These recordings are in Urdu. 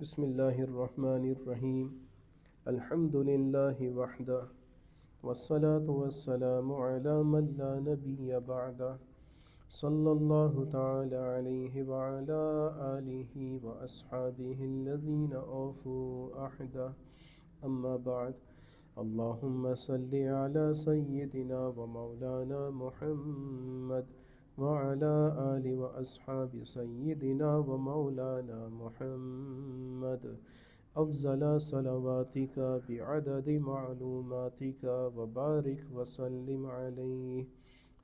بسم اللہ الرحمن الرحیم الحمد للہ وحدہ والصلاة والسلام علی من لا نبی بعدہ صلی اللہ تعالی علیہ وعلی آلہ واصحابہ الذین اوفوا عہدہ اما بعد اللہم صلی علی سیدنا ومولانا محمد وعلى آل وأصحاب سيدنا ومولانا محمد أفضل صلواتك بعدد معلوماتك وبارك وسلم عليه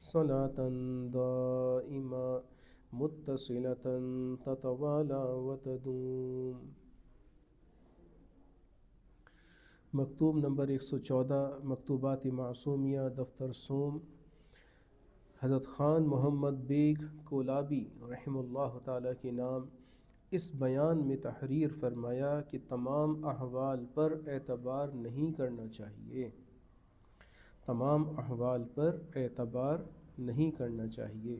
صلاة دائمة متصلة تتوالى وتدوم۔ مکتوب نمبر 114 مکتوبات معصومیہ دفتر سوم، حضرت خان محمد بیگ کولابی رحمہ اللہ تعالیٰ کے نام۔ اس بیان میں تحریر فرمایا کہ تمام احوال پر اعتبار نہیں کرنا چاہیے، تمام احوال پر اعتبار نہیں کرنا چاہیے۔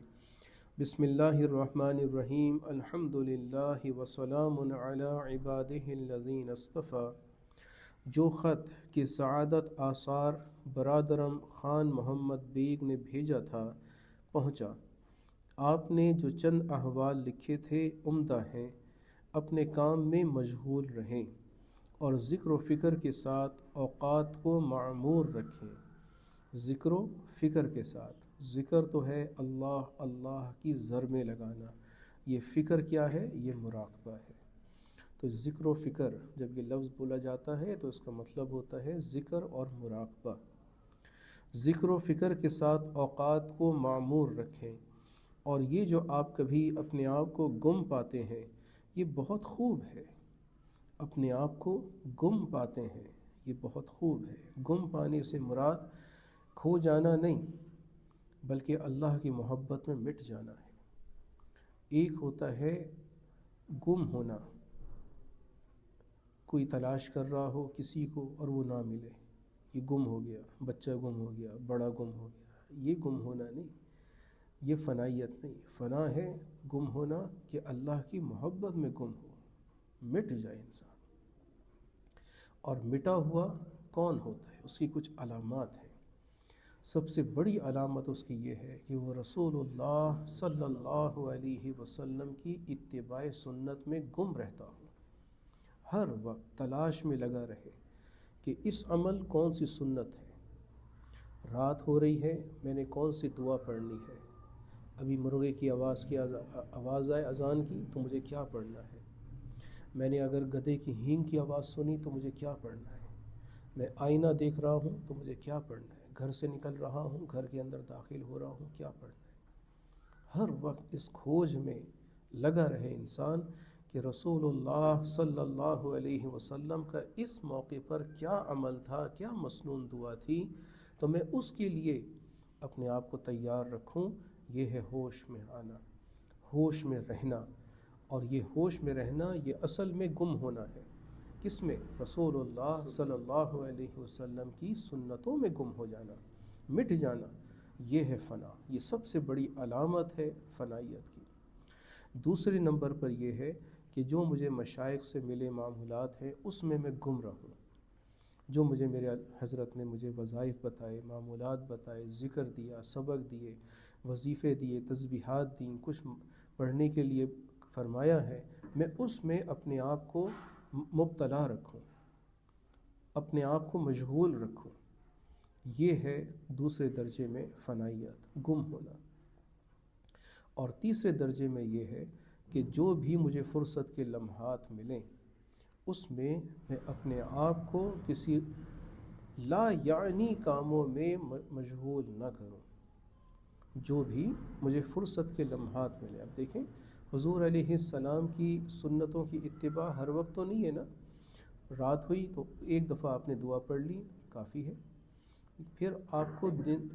بسم اللہ الرحمن الرحیم الحمد للہ وسلام علی عبادہ الذین اصطفیٰ۔ جو خط کی سعادت آثار برادرم خان محمد بیگ نے بھیجا تھا پہنچا۔ آپ نے جو چند احوال لکھے تھے عمدہ ہیں، اپنے کام میں مشغول رہیں اور ذکر و فکر کے ساتھ اوقات کو معمور رکھیں۔ ذکر و فکر کے ساتھ، ذکر تو ہے اللہ اللہ کی زر میں لگانا، یہ فکر کیا ہے؟ یہ مراقبہ ہے۔ تو ذکر و فکر جب یہ لفظ بولا جاتا ہے تو اس کا مطلب ہوتا ہے ذکر اور مراقبہ۔ ذکر و فکر کے ساتھ اوقات کو معمور رکھیں، اور یہ جو آپ کبھی اپنے آپ کو گم پاتے ہیں یہ بہت خوب ہے۔ اپنے آپ کو گم پاتے ہیں یہ بہت خوب ہے۔ گم پانے سے مراد کھو جانا نہیں بلکہ اللہ کی محبت میں مٹ جانا ہے۔ ایک ہوتا ہے گم ہونا، کوئی تلاش کر رہا ہو کسی کو اور وہ نہ ملے، یہ گم ہو گیا، بچہ گم ہو گیا، بڑا گم ہو گیا، یہ گم ہونا نہیں، یہ فنائیت نہیں۔ فنا ہے گم ہونا کہ اللہ کی محبت میں گم ہو، مٹ جائے انسان۔ اور مٹا ہوا کون ہوتا ہے؟ اس کی کچھ علامات ہیں۔ سب سے بڑی علامت اس کی یہ ہے کہ وہ رسول اللہ صلی اللہ علیہ وسلم کی اتباع سنت میں گم رہتا ہو، ہر وقت تلاش میں لگا رہے کہ اس عمل کون سی سنت ہے، رات ہو رہی ہے میں نے کون سی دعا پڑھنی ہے، ابھی مرغے کی آواز آئے اذان کی تو مجھے کیا پڑھنا ہے، میں نے اگر گدھے کی ہینگ کی آواز سنی تو مجھے کیا پڑھنا ہے، میں آئینہ دیکھ رہا ہوں تو مجھے کیا پڑھنا ہے، گھر سے نکل رہا ہوں، گھر کے اندر داخل ہو رہا ہوں، کیا پڑھنا ہے۔ ہر وقت اس کھوج میں لگا رہے انسان کہ رسول اللہ صلی اللہ علیہ وسلم کا اس موقع پر کیا عمل تھا، کیا مسنون دعا تھی، تو میں اس کے لیے اپنے آپ کو تیار رکھوں۔ یہ ہے ہوش میں آنا، ہوش میں رہنا۔ اور یہ ہوش میں رہنا یہ اصل میں گم ہونا ہے۔ کس میں؟ رسول اللہ صلی اللہ علیہ وسلم کی سنتوں میں گم ہو جانا، مٹ جانا، یہ ہے فنا۔ یہ سب سے بڑی علامت ہے فنائیت کی۔ دوسرے نمبر پر یہ ہے کہ جو مجھے مشائخ سے ملے معمولات ہیں اس میں گم رہوں۔ جو مجھے میرے حضرت نے مجھے وظائف بتائے، معمولات بتائے، ذکر دیا، سبق دیے، وظیفے دیے، تسبیحات دیں، کچھ پڑھنے کے لیے فرمایا ہے، میں اس میں اپنے آپ کو مبتلا رکھوں، اپنے آپ کو مشغول رکھوں۔ یہ ہے دوسرے درجے میں فنائیت، گم ہونا۔ اور تیسرے درجے میں یہ ہے کہ جو بھی مجھے فرصت کے لمحات ملیں اس میں اپنے آپ کو کسی لا یعنی کاموں میں مشغول نہ کروں۔ جو بھی مجھے فرصت کے لمحات ملیں۔ اب دیکھیں حضور علیہ السلام کی سنتوں کی اتباع ہر وقت تو نہیں ہے نا۔ رات ہوئی تو ایک دفعہ آپ نے دعا پڑھ لی، کافی ہے۔ پھر آپ کو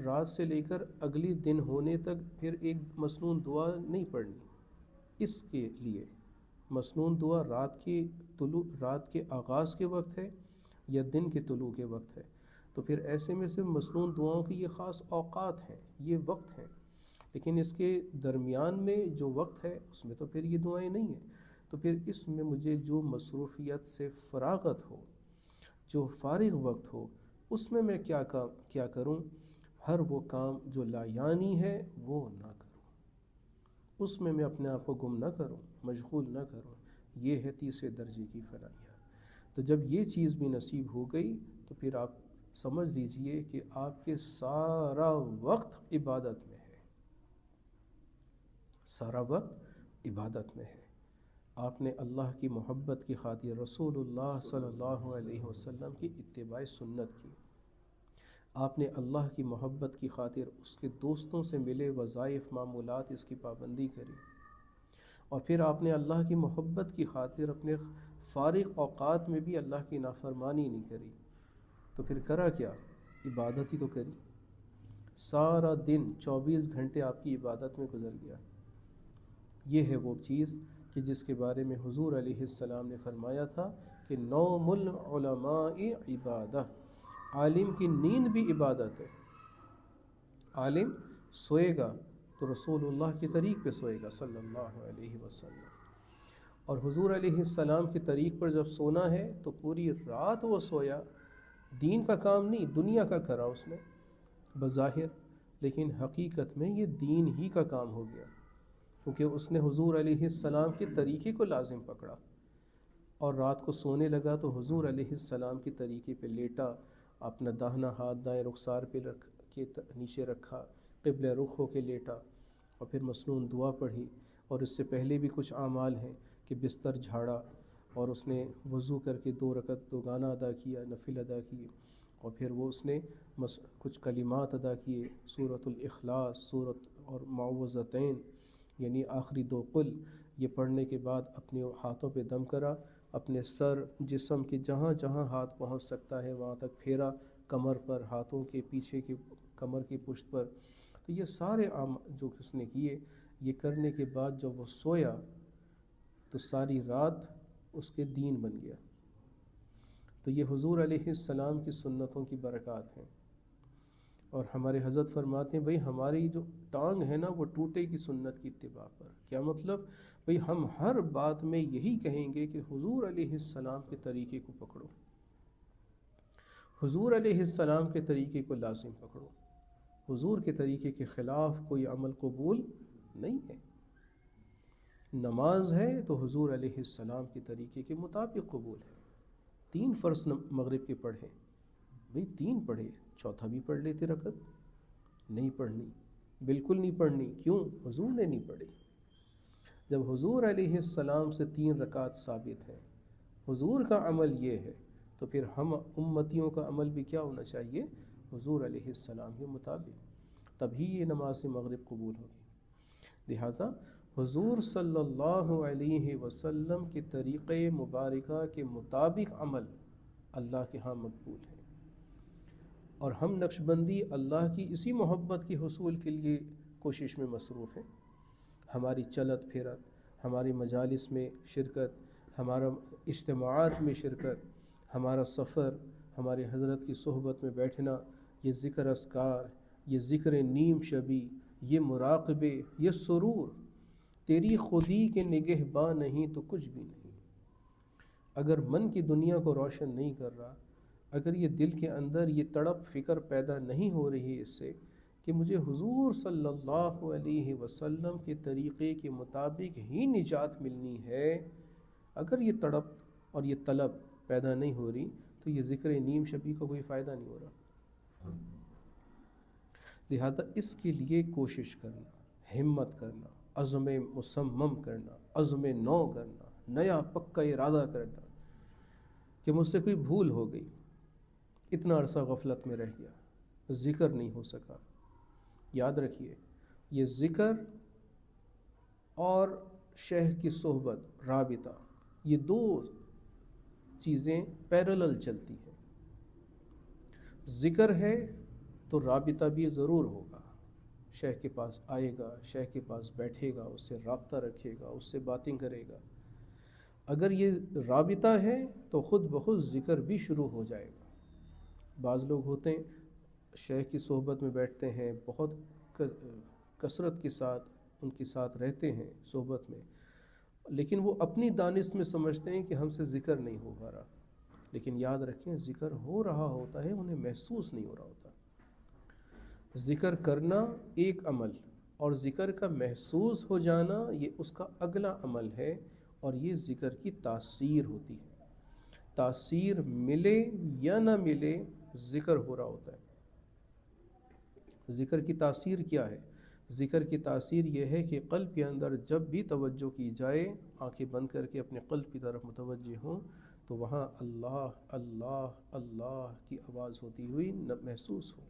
رات سے لے کر اگلی دن ہونے تک پھر ایک مسنون دعا نہیں پڑھنی۔ اس کے لیے مسنون دعا رات کے آغاز کے وقت ہے یا دن کے طلوع کے وقت ہے، تو پھر ایسے میں سے مسنون دعاؤں کی یہ خاص اوقات ہیں، یہ وقت ہیں، لیکن اس کے درمیان میں جو وقت ہے اس میں تو پھر یہ دعائیں نہیں ہیں۔ تو پھر اس میں مجھے جو مصروفیت سے فراغت ہو، جو فارغ وقت ہو، اس میں کیا کروں؟ ہر وہ کام جو لا یعنی ہے وہ نہ کروں، اس میں اپنے آپ کو گم نہ کروں، مشغول نہ کروں۔ یہ ہے تیسرے درجے کی فلاحیت۔ تو جب یہ چیز بھی نصیب ہو گئی تو پھر آپ سمجھ لیجئے کہ آپ کے سارا وقت عبادت میں ہے، سارا وقت عبادت میں ہے۔ آپ نے اللہ کی محبت کی خاطر رسول اللہ صلی اللہ علیہ وسلم کی اتباع سنت کی، آپ نے اللہ کی محبت کی خاطر اس کے دوستوں سے ملے وظائف معمولات اس کی پابندی کری، اور پھر آپ نے اللہ کی محبت کی خاطر اپنے فارغ اوقات میں بھی اللہ کی نافرمانی نہیں کری، تو پھر کرا کیا؟ عبادت ہی تو کری۔ سارا دن 24 گھنٹے آپ کی عبادت میں گزر گیا۔ یہ ہے وہ چیز کہ جس کے بارے میں حضور علیہ السلام نے فرمایا تھا کہ نوم العلماء عبادہ، عالم کی نیند بھی عبادت ہے۔ عالم سوئے گا تو رسول اللہ کے طریق پہ سوئے گا صلی اللہ علیہ وسلم، اور حضور علیہ السلام کے طریق پر جب سونا ہے تو پوری رات وہ سویا، دین کا کام نہیں، دنیا کا کرا اس نے بظاہر، لیکن حقیقت میں یہ دین ہی کا کام ہو گیا، کیونکہ اس نے حضور علیہ السلام کے طریقے کو لازم پکڑا، اور رات کو سونے لگا تو حضور علیہ السلام کے طریقے پہ لیٹا، اپنا داہنا ہاتھ دائیں رخسار پہ رکھ کے نیچے رکھا، قبلہ رخ ہو کے لیٹا، اور پھر مسنون دعا پڑھی، اور اس سے پہلے بھی کچھ اعمال ہیں کہ بستر جھاڑا، اور اس نے وضو کر کے 2 رکعت دوگانہ ادا کیا، نفل ادا کیے، اور پھر وہ اس نے کچھ کلمات ادا کیے، سورۃ الاخلاص، سورۃ اور معوذتین یعنی آخری 2 قل، یہ پڑھنے کے بعد اپنے ہاتھوں پہ دم کرا، اپنے سر جسم کے جہاں جہاں ہاتھ پہنچ سکتا ہے وہاں تک پھیرا، کمر پر، ہاتھوں کے پیچھے کی کمر کی پشت پر۔ تو یہ سارے جو اس نے کیے، یہ کرنے کے بعد جب وہ سویا تو ساری رات اس کے دین بن گیا۔ تو یہ حضور علیہ السلام کی سنتوں کی برکات ہیں، اور ہمارے حضرت فرماتے ہیں بھئی ہماری جو ٹانگ ہے نا وہ ٹوٹے گی سنت کی اتباع پر۔ کیا مطلب؟ بھئی ہم ہر بات میں یہی کہیں گے کہ حضور علیہ السلام کے طریقے کو پکڑو، حضور علیہ السلام کے طریقے کو لازم پکڑو، حضور کے طریقے کے خلاف کوئی عمل قبول نہیں ہے۔ نماز ہے تو حضور علیہ السلام کے طریقے کے مطابق قبول ہے۔ 3 فرض مغرب کے پڑھے، بھئی 3 پڑھے، چوتھا بھی پڑھ لیتے رکعت، نہیں پڑھنی، بالکل نہیں پڑھنی، کیوں؟ حضور نے نہیں پڑھی۔ جب حضور علیہ السلام سے 3 رکعت ثابت ہے، حضور کا عمل یہ ہے، تو پھر ہم امتیوں کا عمل بھی کیا ہونا چاہیے؟ حضور علیہ السلام کے مطابق، تبھی یہ نماز مغرب قبول ہوگی۔ لہذا حضور صلی اللہ علیہ وسلم کے طریقے مبارکہ کے مطابق عمل اللہ کے ہاں مقبول ہے، اور ہم نقشبندی اللہ کی اسی محبت کے حصول کے لیے کوشش میں مصروف ہیں۔ ہماری چلت پھرت، ہماری مجالس میں شرکت، ہمارا اجتماعات میں شرکت، ہمارا سفر، ہمارے حضرت کی صحبت میں بیٹھنا، یہ ذکر اذکار، یہ ذکر نیم شبی، یہ مراقبے، یہ سرور، تیری خودی کے نگہباں نہیں تو کچھ بھی نہیں۔ اگر من کی دنیا کو روشن نہیں کر رہا، اگر یہ دل کے اندر یہ تڑپ فکر پیدا نہیں ہو رہی اس سے کہ مجھے حضور صلی اللہ علیہ وسلم کے طریقے کے مطابق ہی نجات ملنی ہے، اگر یہ تڑپ اور یہ طلب پیدا نہیں ہو رہی تو یہ ذکر نیم شبی کا کوئی فائدہ نہیں ہو رہا۔ لہذا اس کے لیے کوشش کرنا، ہمت کرنا، عزم مصمم کرنا، عزم نو کرنا، نیا پکا ارادہ کرنا کہ مجھ سے کوئی بھول ہو گئی، اتنا عرصہ غفلت میں رہ گیا، ذکر نہیں ہو سکا۔ یاد رکھیے، یہ ذکر اور شیخ کی صحبت، رابطہ، یہ 2 چیزیں پیرالل چلتی ہیں۔ ذکر ہے تو رابطہ بھی ضرور ہوگا، شیخ کے پاس آئے گا، شیخ کے پاس بیٹھے گا، اس سے رابطہ رکھے گا، اس سے باتیں کرے گا۔ اگر یہ رابطہ ہے تو خود بخود ذکر بھی شروع ہو جائے گا۔ بعض لوگ ہوتے ہیں شیخ کی صحبت میں بیٹھتے ہیں، بہت کثرت کے ساتھ ان کے ساتھ رہتے ہیں صحبت میں، لیکن وہ اپنی دانش میں سمجھتے ہیں کہ ہم سے ذکر نہیں ہو پا رہا، لیکن یاد رکھیں ذکر ہو رہا ہوتا ہے، انہیں محسوس نہیں ہو رہا ہوتا۔ ذکر کرنا ایک عمل، اور ذکر کا محسوس ہو جانا یہ اس کا اگلا عمل ہے، اور یہ ذکر کی تاثیر ہوتی ہے۔ تاثیر ملے یا نہ ملے ذکر ہو رہا ہوتا ہے۔ ذکر کی تاثیر کیا ہے؟ ذکر کی تاثیر یہ ہے کہ قلب کے اندر جب بھی توجہ کی جائے، آنکھیں بند کر کے اپنے قلب کی طرف متوجہ ہوں، تو وہاں اللہ اللہ اللہ کی آواز ہوتی ہوئی محسوس ہو۔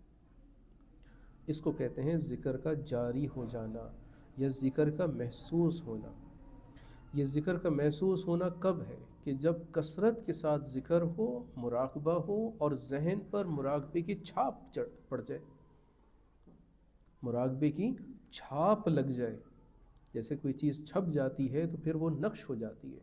اس کو کہتے ہیں ذکر کا جاری ہو جانا یا ذکر کا محسوس ہونا۔ یہ ذکر کا محسوس ہونا کب ہے؟ کہ جب کثرت کے ساتھ ذکر ہو، مراقبہ ہو، اور ذہن پر مراقبے کی چھاپ پڑ جائے، مراقبے کی چھاپ لگ جائے۔ جیسے کوئی چیز چھپ جاتی ہے تو پھر وہ نقش ہو جاتی ہے۔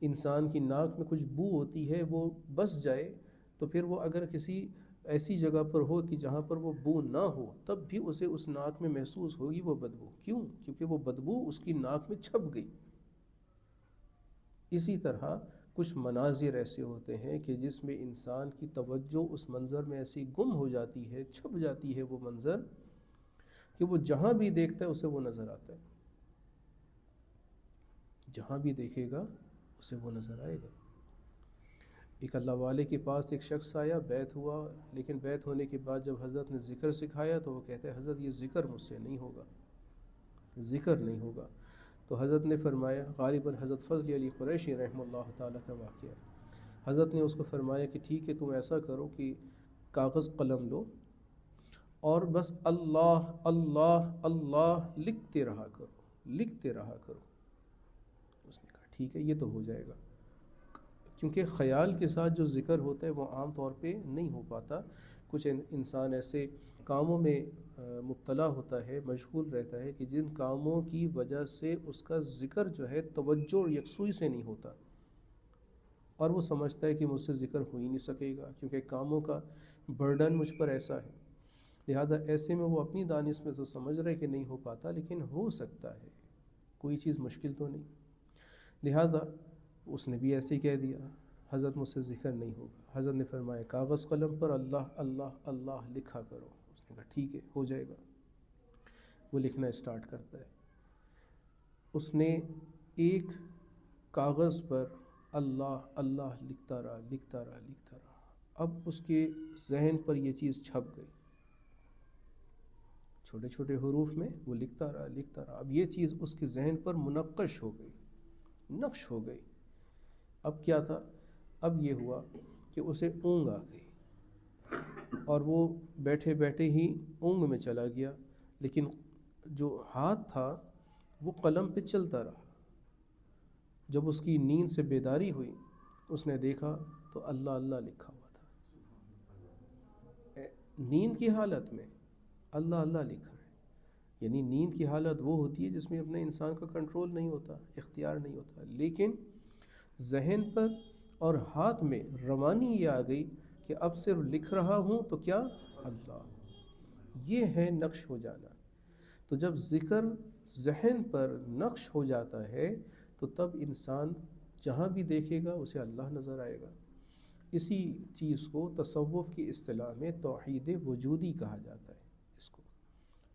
انسان کی ناک میں کچھ بو ہوتی ہے، وہ بس جائے تو پھر وہ اگر کسی ایسی جگہ پر ہو کہ جہاں پر وہ بو نہ ہو، تب بھی اسے اس ناک میں محسوس ہوگی وہ بدبو۔ کیوں؟ کیونکہ وہ بدبو اس کی ناک میں چھپ گئی۔ اسی طرح کچھ مناظر ایسے ہوتے ہیں کہ جس میں انسان کی توجہ اس منظر میں ایسی گم ہو جاتی ہے، چھپ جاتی ہے وہ منظر، کہ وہ جہاں بھی دیکھتا ہے اسے وہ نظر آتا ہے۔ جہاں بھی دیکھے گا اسے وہ نظر آئے گا۔ ایک اللہ والے کے پاس ایک شخص آیا، بیعت ہوا، لیکن بیعت ہونے کے بعد جب حضرت نے ذکر سکھایا تو وہ کہتے ہیں حضرت یہ ذکر مجھ سے نہیں ہوگا، ذکر نہیں ہوگا۔ تو حضرت نے فرمایا، غالباً حضرت فضل علی قریشی رحمہ اللہ تعالیٰ کا واقعہ، حضرت نے اس کو فرمایا کہ ٹھیک ہے تم ایسا کرو کہ کاغذ قلم لو اور بس اللہ اللہ اللہ لکھتے رہا کرو، لکھتے رہا کرو۔ اس نے کہا ٹھیک ہے یہ تو ہو جائے گا، کیونکہ خیال کے ساتھ جو ذکر ہوتا ہے وہ عام طور پہ نہیں ہو پاتا۔ کچھ انسان ایسے کاموں میں مبتلا ہوتا ہے، مشغول رہتا ہے کہ جن کاموں کی وجہ سے اس کا ذکر جو ہے توجہ اور یکسوئی سے نہیں ہوتا، اور وہ سمجھتا ہے کہ مجھ سے ذکر ہو ہی نہیں سکے گا کیونکہ کاموں کا برڈن مجھ پر ایسا ہے۔ لہذا ایسے میں وہ اپنی دانش میں تو سمجھ رہے کہ نہیں ہو پاتا، لیکن ہو سکتا ہے، کوئی چیز مشکل تو نہیں۔ لہذا اس نے بھی ایسے ہی کہہ دیا حضرت مجھ سے ذکر نہیں ہوگا۔ حضرت نے فرمایا کاغذ قلم پر اللہ اللہ اللہ لکھا کرو۔ اس نے کہا ٹھیک ہے ہو جائے گا۔ وہ لکھنا اسٹارٹ کرتا ہے۔ اس نے ایک کاغذ پر اللہ اللہ لکھتا رہا لکھتا رہا لکھتا رہا۔ اب اس کے ذہن پر یہ چیز چھپ گئی، چھوٹے چھوٹے حروف میں وہ لکھتا رہا لکھتا رہا۔ اب یہ چیز اس کے ذہن پر منقش ہو گئی، نقش ہو گئی۔ اب کیا تھا؟ اب یہ ہوا کہ اسے اونگ آ گئی اور وہ بیٹھے بیٹھے ہی اونگ میں چلا گیا، لیکن جو ہاتھ تھا وہ قلم پہ چلتا رہا۔ جب اس کی نیند سے بیداری ہوئی اس نے دیکھا تو اللہ اللہ لکھا ہوا تھا۔ نیند کی حالت میں اللہ اللہ لکھا ہے، یعنی نیند کی حالت وہ ہوتی ہے جس میں اپنے انسان کا کنٹرول نہیں ہوتا، اختیار نہیں ہوتا، لیکن ذہن پر اور ہاتھ میں روانی یہ آ گئی کہ اب صرف لکھ رہا ہوں تو کیا اللہ۔ یہ ہے نقش ہو جانا۔ تو جب ذکر ذہن پر نقش ہو جاتا ہے تو تب انسان جہاں بھی دیکھے گا اسے اللہ نظر آئے گا۔ اسی چیز کو تصوف کی اصطلاح میں توحید وجودی کہا جاتا ہے، اس کو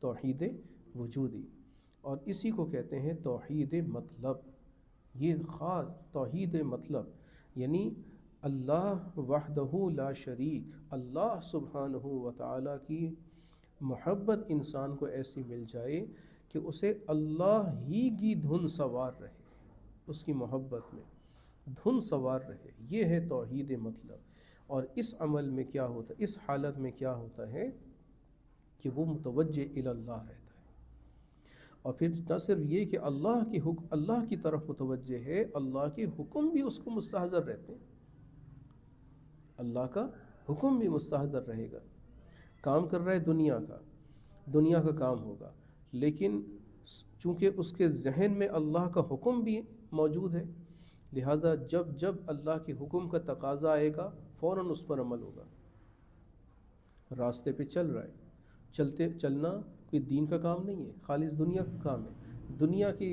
توحید وجودی، اور اسی کو کہتے ہیں توحید مطلب۔ یہ خاص توحید مطلب یعنی اللہ وحدہ لا شریک، اللہ سبحانہ و تعالیٰ کی محبت انسان کو ایسی مل جائے کہ اسے اللہ ہی کی دھن سوار رہے، اس کی محبت میں دھن سوار رہے۔ یہ ہے توحید مطلب۔ اور اس عمل میں کیا ہوتا ہے، اس حالت میں کیا ہوتا ہے کہ وہ متوجہ الی اللہ رہتا ہے، اور پھر نہ صرف یہ کہ اللہ کی طرف متوجہ ہے، اللہ کے حکم بھی اس کو مستحضر رہتے ہیں۔ اللہ کا حکم بھی مستحضر رہے گا۔ کام کر رہا ہے دنیا کا کام ہوگا، لیکن چونکہ اس کے ذہن میں اللہ کا حکم بھی موجود ہے، لہذا جب اللہ کے حکم کا تقاضا آئے گا فوراً اس پر عمل ہوگا۔ راستے پہ چل رہا ہے، چلنا کوئی دین کا کام نہیں ہے، خالص دنیا کا کام ہے۔ دنیا کی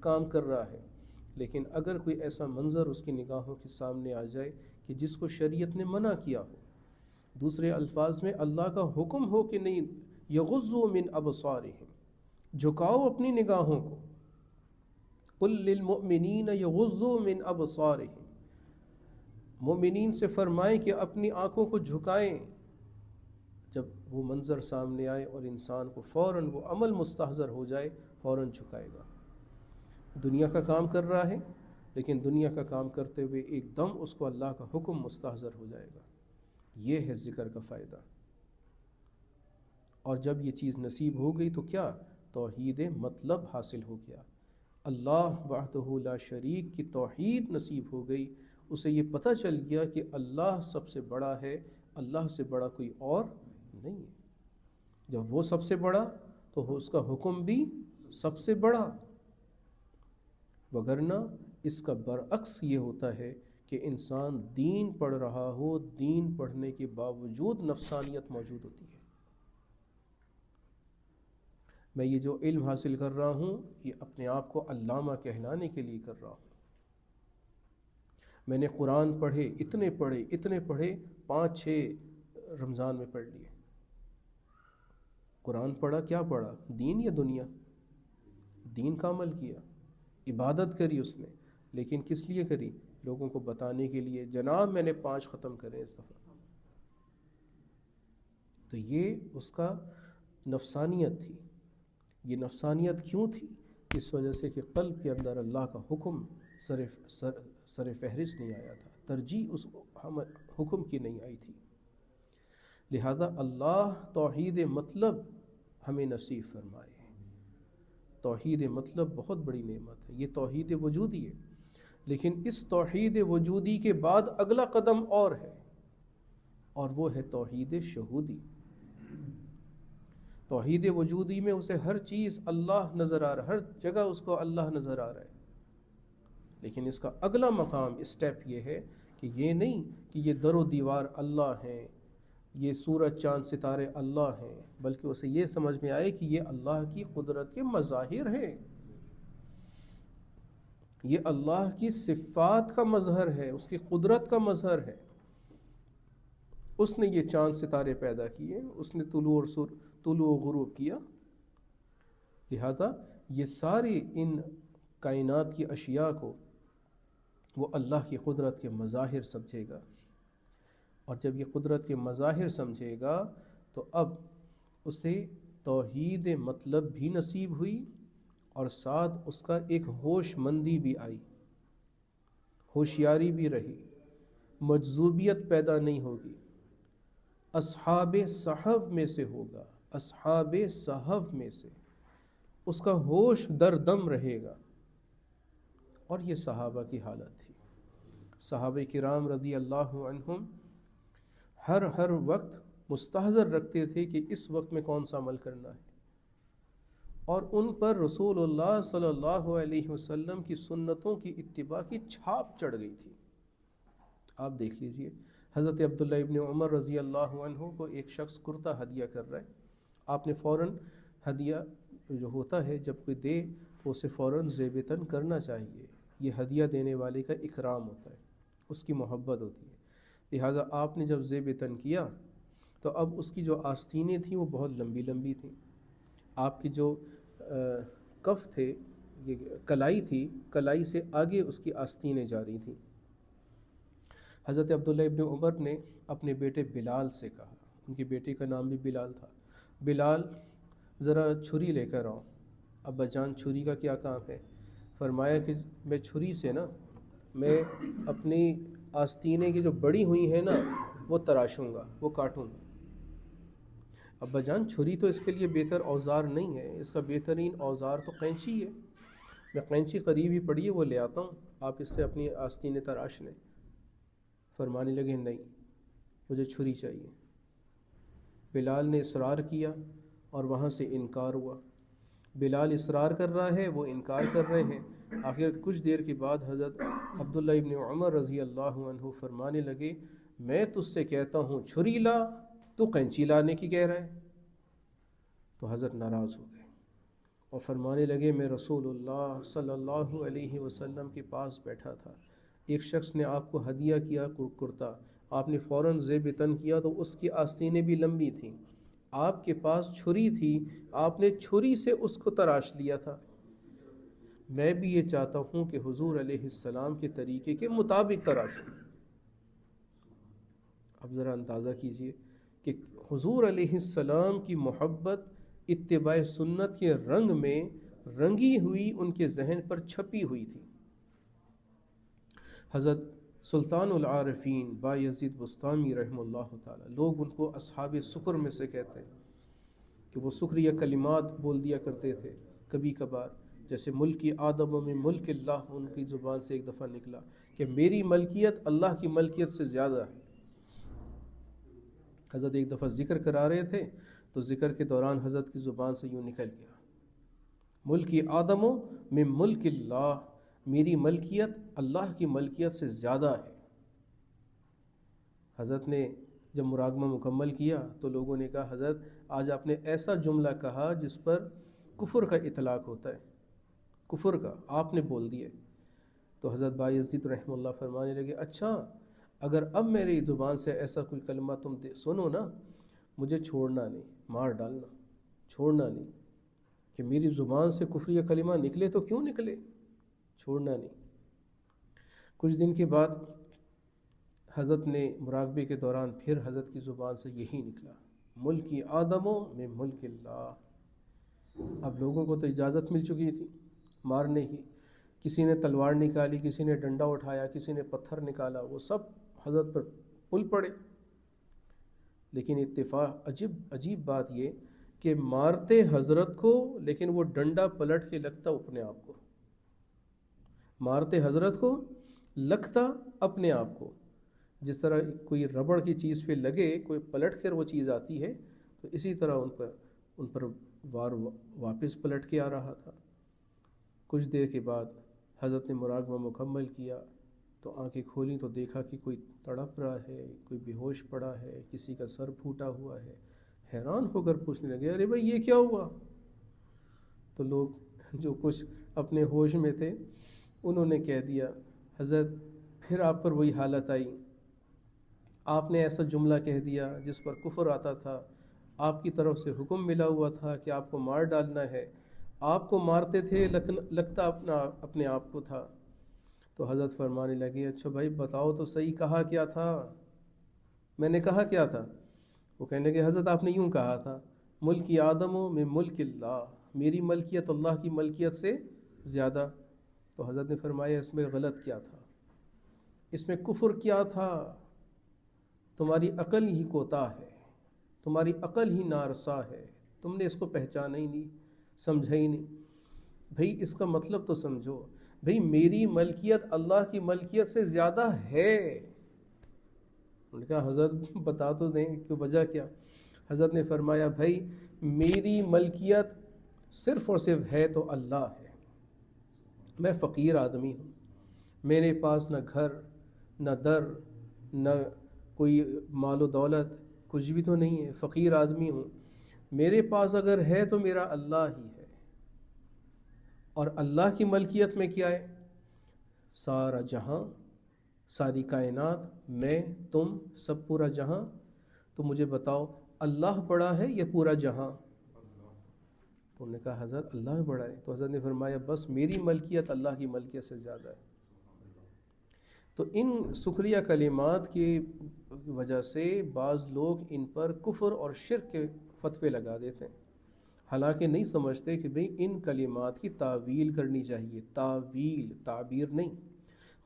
کام کر رہا ہے، لیکن اگر کوئی ایسا منظر اس کی نگاہوں کے سامنے آ جائے کہ جس کو شریعت نے منع کیا ہو، دوسرے الفاظ میں اللہ کا حکم ہو کہ نہیں یغضوا من ابصارہم، جھکاؤ اپنی نگاہوں کو، قل للمؤمنین یغضوا من ابصارہم، مومنین سے فرمائیں کہ اپنی آنکھوں کو جھکائیں، جب وہ منظر سامنے آئے اور انسان کو فوراً وہ عمل مستحضر ہو جائے فوراً جھکائے گا۔ دنیا کا کام کر رہا ہے، لیکن دنیا کا کام کرتے ہوئے ایک دم اس کو اللہ کا حکم مستحضر ہو جائے گا۔ یہ ہے ذکر کا فائدہ۔ اور جب یہ چیز نصیب ہو گئی تو کیا؟ توحید مطلب حاصل ہو گیا، اللہ وحدہ لا شریک کی توحید نصیب ہو گئی، اسے یہ پتہ چل گیا کہ اللہ سب سے بڑا ہے، اللہ سے بڑا کوئی اور نہیں ہے۔ جب وہ سب سے بڑا تو اس کا حکم بھی سب سے بڑا، وگرنہ اس کا برعکس یہ ہوتا ہے کہ انسان دین پڑھ رہا ہو، دین پڑھنے کے باوجود نفسانیت موجود ہوتی ہے۔ میں یہ جو علم حاصل کر رہا ہوں یہ اپنے آپ کو علامہ کہلانے کے لیے کر رہا ہوں۔ میں نے قرآن پڑھے، اتنے پڑھے 5-6 رمضان میں پڑھ لیے۔ قرآن پڑھا، کیا پڑھا؟ دین یا دنیا؟ دین کا عمل کیا، عبادت کری اس نے، لیکن کس لیے کری؟ لوگوں کو بتانے کے لیے، جناب میں نے 5 ختم کرے اس دفعہ۔ تو یہ اس کا نفسانیت تھی۔ یہ نفسانیت کیوں تھی؟ اس وجہ سے کہ قلب کے اندر اللہ کا حکم سر فہرست نہیں آیا تھا، ترجیح اس حکم کی نہیں آئی تھی۔ لہذا اللہ توحید مطلب ہمیں نصیب فرمائے۔ توحید مطلب بہت بڑی نعمت ہے، یہ توحید وجودی ہے، لیکن اس توحید وجودی کے بعد اگلا قدم اور ہے، اور وہ ہے توحید شہودی۔ توحید وجودی میں اسے ہر چیز اللہ نظر آ رہا ہے، ہر جگہ اس کو اللہ نظر آ رہا ہے، لیکن اس کا اگلا مقام، اسٹیپ یہ ہے کہ یہ نہیں کہ یہ در و دیوار اللہ ہیں، یہ سورج چاند ستارے اللہ ہیں، بلکہ اسے یہ سمجھ میں آئے کہ یہ اللہ کی قدرت کے مظاہر ہیں، یہ اللہ کی صفات کا مظہر ہے، اس کی قدرت کا مظہر ہے۔ اس نے یہ چاند ستارے پیدا کیے، اس نے طلوع و غروب کیا، لہذا یہ ساری ان کائنات کی اشیاء کو وہ اللہ کی قدرت کے مظاہر سمجھے گا، اور جب یہ قدرت کے مظاہر سمجھے گا تو اب اسے توحید مطلب بھی نصیب ہوئی، اور ساتھ اس کا ایک ہوش مندی بھی آئی، ہوشیاری بھی رہی، مجذوبیت پیدا نہیں ہوگی، اصحاب صحف میں سے ہوگا، اصحاب صحف میں سے اس کا ہوش در دم رہے گا۔ اور یہ صحابہ کی حالت تھی۔ صحابہ کرام رضی اللہ عنہم ہر وقت مستحضر رکھتے تھے کہ اس وقت میں کون سا عمل کرنا ہے، اور ان پر رسول اللہ صلی اللہ علیہ وسلم کی سنتوں کی اتباع کی چھاپ چڑھ گئی تھی۔ آپ دیکھ لیجئے، حضرت عبداللہ ابن عمر رضی اللہ عنہ کو ایک شخص کرتا ہدیہ کر رہا ہے، آپ نے فوراً ہدیہ جو ہوتا ہے جب کوئی دے تو اسے فوراً زیب تن کرنا چاہیے، یہ ہدیہ دینے والے کا اکرام ہوتا ہے، اس کی محبت ہوتی ہے۔ لہٰذا آپ نے جب زیب تن کیا تو اب اس کی جو آستینیں تھیں وہ بہت لمبی لمبی تھیں، آپ کی جو کف تھے، یہ کلائی تھی، کلائی سے آگے اس کی آستینیں جاری تھیں۔ حضرت عبداللہ ابن عمر نے اپنے بیٹے بلال سے کہا، ان کے بیٹے کا نام بھی بلال تھا، بلال ذرا چھری لے کر آؤ۔ ابا جان چھری کا کیا کام ہے؟ فرمایا کہ میں چھری سے نا میں اپنی آستینیں کی جو بڑی ہوئی ہیں نا وہ تراشوں گا، وہ کاٹوں گا۔ ابا جان چھری تو اس کے لیے بہتر اوزار نہیں ہے، اس کا بہترین اوزار تو قینچی ہے، میں قینچی قریب ہی پڑی ہے وہ لے آتا ہوں، آپ اس سے اپنی آستینیں تراش لیں۔ فرمانے لگے نہیں، مجھے چھری چاہیے۔ بلال نے اصرار کیا اور وہاں سے انکار ہوا۔ بلال اصرار کر رہا ہے، وہ انکار کر رہے ہیں۔ آخر کچھ دیر کے بعد حضرت عبداللہ ابن عمر رضی اللہ عنہ فرمانے لگے، میں تجھ سے کہتا ہوں چھری لا، تو قینچی لانے کی کہہ رہا ہے۔ تو حضرت ناراض ہو گئے، اور فرمانے لگے میں رسول اللہ صلی اللہ علیہ وسلم کے پاس بیٹھا تھا، ایک شخص نے آپ کو ہدیہ کیا کرتا، آپ نے فوراً زیب تن کیا تو اس کی آستینیں بھی لمبی تھیں، آپ کے پاس چھری تھی، آپ نے چھری سے اس کو تراش لیا تھا۔ میں بھی یہ چاہتا ہوں کہ حضور علیہ السلام کے طریقے کے مطابق تراشوں۔ اب ذرا اندازہ کیجئے کہ حضور علیہ السلام کی محبت اتباع سنت کے رنگ میں رنگی ہوئی ان کے ذہن پر چھپی ہوئی تھی۔ حضرت سلطان العارفین بایزید بسطامی رحمہ اللہ تعالی، لوگ ان کو اصحاب سکر میں سے کہتے ہیں کہ وہ سکریہ کلمات بول دیا کرتے تھے کبھی کبھار، جیسے ملکی آدم میں ملک اللہ، ان کی زبان سے ایک دفعہ نکلا کہ میری ملکیت اللہ کی ملکیت سے زیادہ ہے۔ حضرت ایک دفعہ ذکر کرا رہے تھے تو ذکر کے دوران حضرت کی زبان سے یوں نکل گیا، ملکی آدم میں ملک اللہ، میری ملکیت اللہ کی ملکیت سے زیادہ ہے۔ حضرت نے جب مراقبہ مکمل کیا تو لوگوں نے کہا حضرت آج آپ نے ایسا جملہ کہا جس پر کفر کا اطلاق ہوتا ہے، کفر کا آپ نے بول دیا۔ تو حضرت بایزید رحمہ اللہ فرمانے لگے اچھا اگر اب میری زبان سے ایسا کوئی کلمہ تم سنو نا، مجھے چھوڑنا نہیں، مار ڈالنا، چھوڑنا نہیں، کہ میری زبان سے کفریہ کلمہ نکلے تو کیوں نکلے، چھوڑنا نہیں۔ کچھ دن کے بعد حضرت نے مراقبے کے دوران پھر حضرت کی زبان سے یہی نکلا، ملکی آدموں میں ملک اللہ۔ اب لوگوں کو تو اجازت مل چکی تھی مارنے کی، کسی نے تلوار نکالی، کسی نے ڈنڈا اٹھایا، کسی نے پتھر نکالا، وہ سب حضرت پر پل پڑے۔ لیکن اتفاق عجیب بات یہ کہ مارتے حضرت کو لیکن وہ ڈنڈا پلٹ کے لگتا اپنے آپ کو، مارتے حضرت کو لگتا اپنے آپ کو، جس طرح کوئی ربڑ کی چیز پہ لگے کوئی پلٹ کر وہ چیز آتی ہے، تو اسی طرح ان پر وار واپس پلٹ کے آ رہا تھا۔ کچھ دیر کے بعد حضرت نے مراقبہ مکمل کیا تو آنکھیں کھولیں تو دیکھا کہ کوئی تڑپ رہا ہے، کوئی بے ہوش پڑا ہے، کسی کا سر پھوٹا ہوا ہے۔ حیران ہو کر پوچھنے لگے ارے بھائی یہ کیا ہوا؟ تو لوگ جو کچھ اپنے ہوش میں تھے انہوں نے کہہ دیا حضرت پھر آپ پر وہی حالت آئی، آپ نے ایسا جملہ کہہ دیا جس پر کفر آتا تھا، آپ کی طرف سے حکم ملا ہوا تھا کہ آپ کو مار ڈالنا ہے، آپ کو مارتے تھے لگتا اپنے آپ کو تھا۔ تو حضرت فرمانے لگے اچھا بھائی بتاؤ تو صحیح کہا کیا تھا، میں نے کہا کیا تھا؟ وہ کہنے لگے حضرت آپ نے یوں کہا تھا ملکی آدموں میں ملک اللہ، میری ملکیت اللہ کی ملکیت سے زیادہ۔ تو حضرت نے فرمایا اس میں غلط کیا تھا، اس میں کفر کیا تھا، تمہاری عقل ہی کوتا ہے، تمہاری عقل ہی نارسا ہے، تم نے اس کو پہچانا ہی نہیں، سمجھا ہی نہیں۔ بھئی اس کا مطلب تو سمجھو، بھئی میری ملکیت اللہ کی ملکیت سے زیادہ ہے۔ انہوں نے کہا حضرت بتا تو دیں کہ وجہ کیا؟ حضرت نے فرمایا بھائی میری ملکیت صرف اور صرف ہے تو اللہ ہے، میں فقیر آدمی ہوں، میرے پاس نہ گھر نہ در نہ کوئی مال و دولت، کچھ بھی تو نہیں ہے، فقیر آدمی ہوں، میرے پاس اگر ہے تو میرا اللہ ہی ہے۔ اور اللہ کی ملکیت میں کیا ہے؟ سارا جہاں، ساری کائنات، میں تم سب پورا جہاں۔ تو مجھے بتاؤ اللہ بڑا ہے یا پورا جہاں؟ تو انہوں نے کہا حضرت اللہ بڑا ہے۔ تو حضرت نے فرمایا بس میری ملکیت اللہ کی ملکیت سے زیادہ ہے۔ تو ان سکریہ کلمات کی وجہ سے بعض لوگ ان پر کفر اور شرک کے فتوے لگا دیتے ہیں، حالانکہ نہیں سمجھتے کہ بھئی ان کلمات کی تعویل کرنی چاہیے، تعویل، تعبیر نہیں،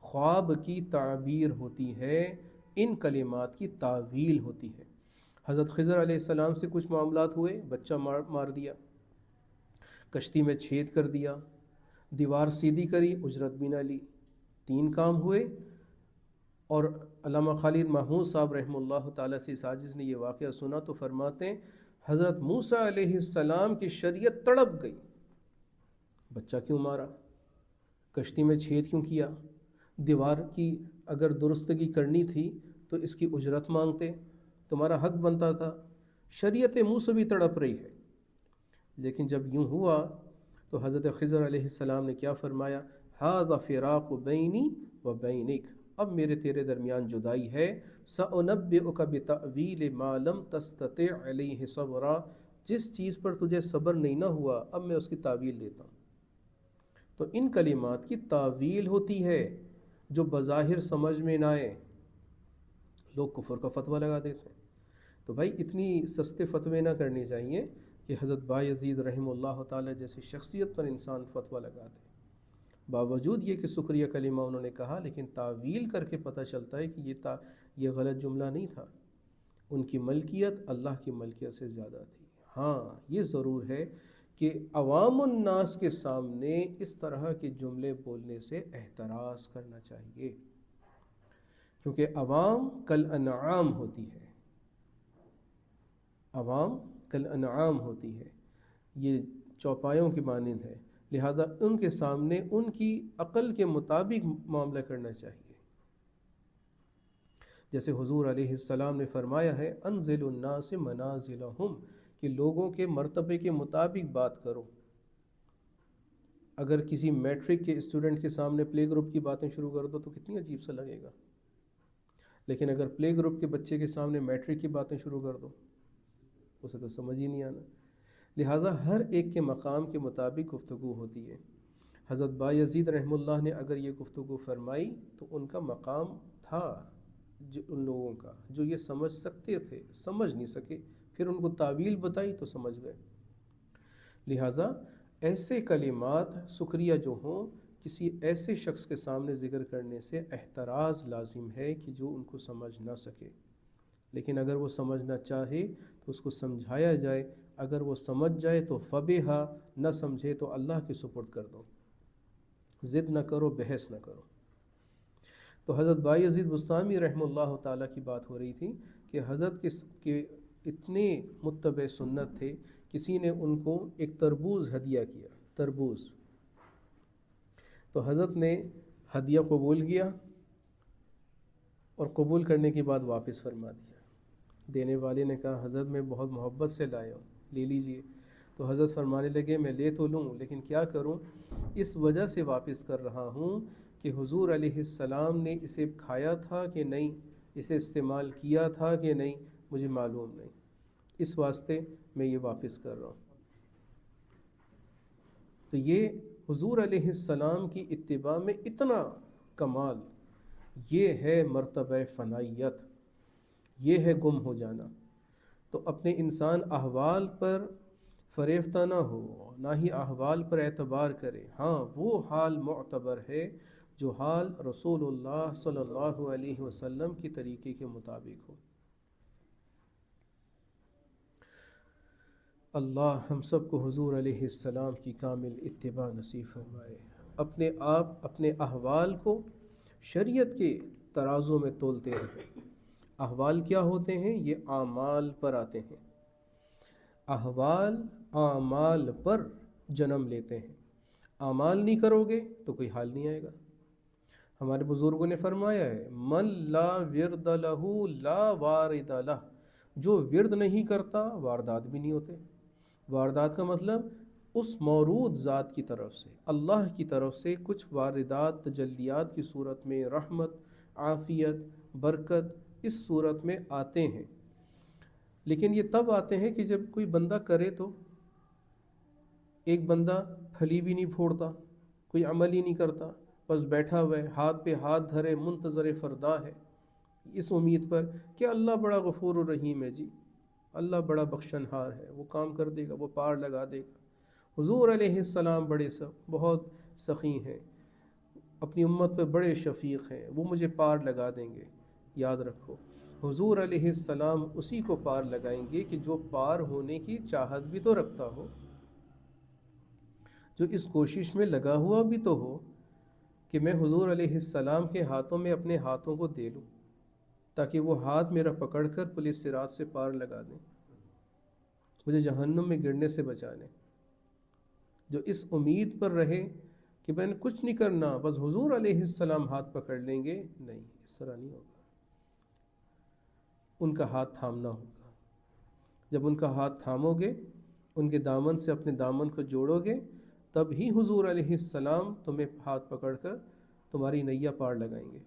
خواب کی تعبیر ہوتی ہے، ان کلمات کی تعویل ہوتی ہے۔ حضرت خضر علیہ السلام سے کچھ معاملات ہوئے، بچہ مار دیا، کشتی میں چھید کر دیا، دیوار سیدھی کری، اجرت بھی نہ لی، 3 کام ہوئے۔ اور علامہ خالد محمود صاحب رحمہ اللہ تعالیٰ سے ساجد نے یہ واقعہ سنا تو فرماتے ہیں حضرت موسیٰ علیہ السلام کی شریعت تڑپ گئی، بچہ کیوں مارا، کشتی میں چھید کیوں کیا، دیوار کی اگر درستگی کرنی تھی تو اس کی اجرت مانگتے، تمہارا حق بنتا تھا، شریعت موسیٰ بھی تڑپ رہی ہے۔ لیکن جب یوں ہوا تو حضرت خضر علیہ السلام نے کیا فرمایا؟ ھذا فراق بینی و بینک، اب میرے تیرے درمیان جدائی ہے. سأنبئک بتأویل ما لم تستطع علیہ صبرا، جس چیز پر تجھے صبر نہیں نہ ہوا اب میں اس کی تعویل دیتا ہوں. تو ان کلمات کی تعویل ہوتی ہے جو بظاہر سمجھ میں نہ آئے. لوگ کفر کا فتویٰ لگا دیتے ہیں. تو بھائی اتنی سستے فتوے نہ کرنی چاہیے کہ حضرت بایزید رحمہ اللہ تعالی جیسی شخصیت پر انسان فتویٰ لگا دے. باوجود یہ کہ شکریہ کلمہ انہوں نے کہا، لیکن تعویل کر کے پتہ چلتا ہے کہ یہ غلط جملہ نہیں تھا. ان کی ملکیت اللہ کی ملکیت سے زیادہ تھی. ہاں یہ ضرور ہے کہ عوام الناس کے سامنے اس طرح کے جملے بولنے سے احتراز کرنا چاہیے، کیونکہ عوام کل انعام ہوتی ہے. عوام کل انعام ہوتی ہے، یہ چوپایوں کی مانند ہے، لہذا ان کے سامنے ان کی عقل کے مطابق معاملہ کرنا چاہیے. جیسے حضور علیہ السلام نے فرمایا ہے انزل الناس منازلہم، کہ لوگوں کے مرتبے کے مطابق بات کرو. اگر کسی میٹرک کے اسٹوڈنٹ کے سامنے پلے گروپ کی باتیں شروع کر دو تو کتنی عجیب سا لگے گا، لیکن اگر پلے گروپ کے بچے کے سامنے میٹرک کی باتیں شروع کر دو اسے تو سمجھ ہی نہیں آنا. لہٰذا ہر ایک کے مقام کے مطابق گفتگو ہوتی ہے. حضرت بایزید رحمہ اللہ نے اگر یہ گفتگو فرمائی تو ان کا مقام تھا جو ان لوگوں کا جو یہ سمجھ سکتے تھے، سمجھ نہیں سکے، پھر ان کو تعویل بتائی تو سمجھ گئے. لہٰذا ایسے کلمات شکریہ جو ہوں کسی ایسے شخص کے سامنے ذکر کرنے سے احتراز لازم ہے کہ جو ان کو سمجھ نہ سکے. لیکن اگر وہ سمجھنا چاہے تو اس کو سمجھایا جائے، اگر وہ سمجھ جائے تو فبہا، نہ سمجھے تو اللہ کے سپرد کر دو. ضد نہ کرو، بحث نہ کرو. تو حضرت بایزید بستامی رحمہ اللہ تعالیٰ کی بات ہو رہی تھی کہ حضرت کے اتنے متبع سنت تھے، کسی نے ان کو ایک تربوز ہدیہ کیا، تربوز. تو حضرت نے ہدیہ قبول کیا اور قبول کرنے کے بعد واپس فرما دیا. دینے والے نے کہا حضرت میں بہت محبت سے لایا ہوں، لے لیجئے. تو حضرت فرمانے لگے میں لے تو لوں لیکن کیا کروں، اس وجہ سے واپس کر رہا ہوں کہ حضور علیہ السلام نے اسے کھایا تھا کہ نہیں، اسے استعمال کیا تھا کہ نہیں، مجھے معلوم نہیں، اس واسطے میں یہ واپس کر رہا ہوں. تو یہ حضور علیہ السلام کی اتباع میں اتنا کمال، یہ ہے مرتبہ فنائیت، یہ ہے گم ہو جانا. تو اپنے انسان احوال پر فریفتہ نہ ہو، نہ ہی احوال پر اعتبار کرے. ہاں وہ حال معتبر ہے جو حال رسول اللہ صلی اللہ علیہ وسلم کی طریقے کے مطابق ہو. اللہ ہم سب کو حضور علیہ السلام کی کامل اتباع نصیب فرمائے. اپنے آپ اپنے احوال کو شریعت کے ترازو میں تولتے رہیں. احوال کیا ہوتے ہیں؟ یہ اعمال پر آتے ہیں. احوال اعمال پر جنم لیتے ہیں. اعمال نہیں کرو گے تو کوئی حال نہیں آئے گا. ہمارے بزرگوں نے فرمایا ہے من لا ورد لہ لا وارد لہ، جو ورد نہیں کرتا واردات بھی نہیں ہوتے. واردات کا مطلب اس موروث ذات کی طرف سے، اللہ کی طرف سے کچھ واردات تجلیات کی صورت میں رحمت، عافیت، برکت اس صورت میں آتے ہیں. لیکن یہ تب آتے ہیں کہ جب کوئی بندہ کرے. تو ایک بندہ پھلی بھی نہیں پھوڑتا، کوئی عمل ہی نہیں کرتا، بس بیٹھا ہوا ہے، ہاتھ پہ ہاتھ دھرے منتظر فردا ہے، اس امید پر کہ اللہ بڑا غفور الرحیم ہے، جی اللہ بڑا بخشن ہار ہے، وہ کام کر دے گا، وہ پار لگا دے گا. حضور علیہ السلام بڑے بہت سخی ہیں، اپنی امت پہ بڑے شفیق ہیں، وہ مجھے پار لگا دیں گے. یاد رکھو حضور علیہ السلام اسی کو پار لگائیں گے کہ جو پار ہونے کی چاہت بھی تو رکھتا ہو، جو اس کوشش میں لگا ہوا بھی تو ہو کہ میں حضور علیہ السلام کے ہاتھوں میں اپنے ہاتھوں کو دے لوں تاکہ وہ ہاتھ میرا پکڑ کر پولیس صراط سے پار لگا دیں، مجھے جہنم میں گرنے سے بچا لیں. جو اس امید پر رہے کہ میں نے کچھ نہیں کرنا، بس حضور علیہ السلام ہاتھ پکڑ لیں گے، نہیں، اس طرح نہیں ہوگا. ان کا ہاتھ تھامنا ہوگا. جب ان کا ہاتھ تھامو گے، ان کے دامن سے اپنے دامن کو جوڑو گے، تب ہی حضور علیہ السلام تمہیں ہاتھ پکڑ کر تمہاری نیا پار لگائیں گے۔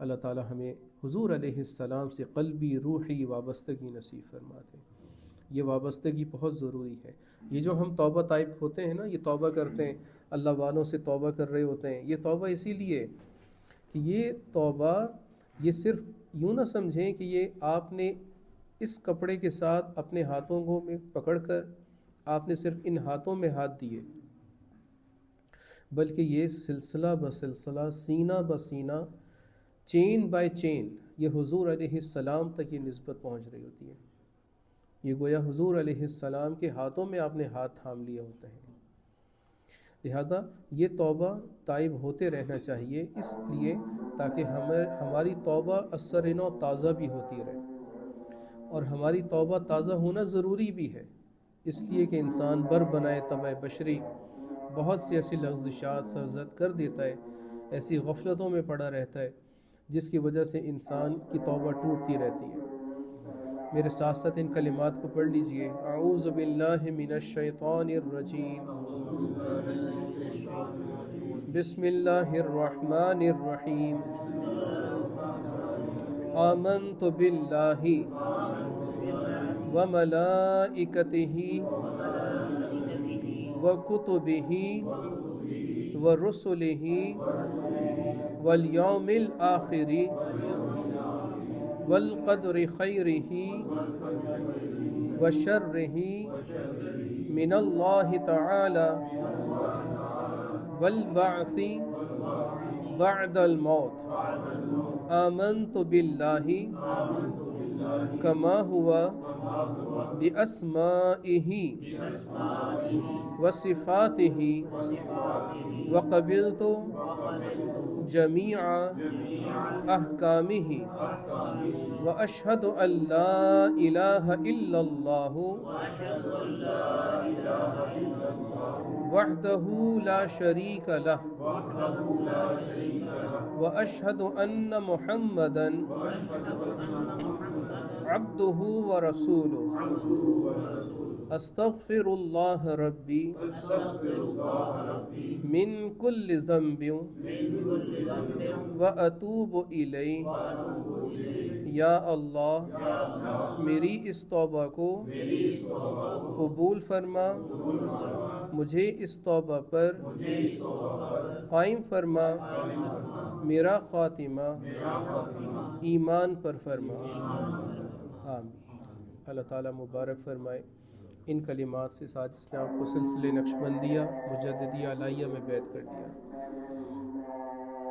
اللہ تعالی ہمیں حضور علیہ السلام سے قلبی روحی وابستگی نصیب فرما دے۔ یہ وابستگی بہت ضروری ہے۔ یہ جو ہم توبہ طائب ہوتے ہیں نا، یہ توبہ کرتے ہیں، اللہ والوں سے توبہ کر رہے ہوتے ہیں، یہ توبہ اسی لیے کہ یہ توبہ، یہ صرف یوں نہ سمجھیں کہ یہ آپ نے اس کپڑے کے ساتھ اپنے ہاتھوں کو میں پکڑ کر آپ نے صرف ان ہاتھوں میں ہاتھ دیے، بلکہ یہ سلسلہ بسلسلہ، سینہ بسینہ، چین بائی چین، یہ حضور علیہ السلام تک یہ نسبت پہنچ رہی ہوتی ہے۔ یہ گویا حضور علیہ السلام کے ہاتھوں میں آپ نے ہاتھ تھام لیے ہوتے ہیں۔ لہذا یہ توبہ طائب ہوتے رہنا چاہیے، اس لیے تاکہ ہماری توبہ اثر نو تازہ بھی ہوتی رہے، اور ہماری توبہ تازہ ہونا ضروری بھی ہے، اس لیے کہ انسان بر بنائے طبع بشری بہت سی ایسی لغزشات سرزد کر دیتا ہے، ایسی غفلتوں میں پڑا رہتا ہے جس کی وجہ سے انسان کی توبہ ٹوٹتی رہتی ہے۔ میرے ساتھ ساتھ ان کلمات کو پڑھ لیجئے۔ اعوذ باللہ من الشیطان الرجیم، بسم اللہ الرحمن الرحیم، آمنت باللہ وملائکتہ وکتبہ ورسلہ والیوم الآخر والقدر خیرہ وشرہ من اللہ تعالی والبعث بعد الموت۔ آمنت باللہ کما ہوا باسمائہ وصفاتہ وقبلت جمیع احکامہ واشہد ان لا الہ الا اللہ وحدہ لا شریک لہ واشہد ان محمدا عبدہ ورسولہ۔ استغفر اللہ ربی من کل ذنب واتوب الیہ۔ یا اللہ میری اس توبہ کو قبول فرما، مجھے اس توبہ پر قائم فرما، میرا خاتمہ ایمان پر فرما۔ آمین۔ اللہ تعالیٰ مبارک فرمائے۔ ان کلمات سے ساتھ جس نے آپ کو سلسلے نقشبندیہ مجددیہ علیہ میں بیعت کر دیا۔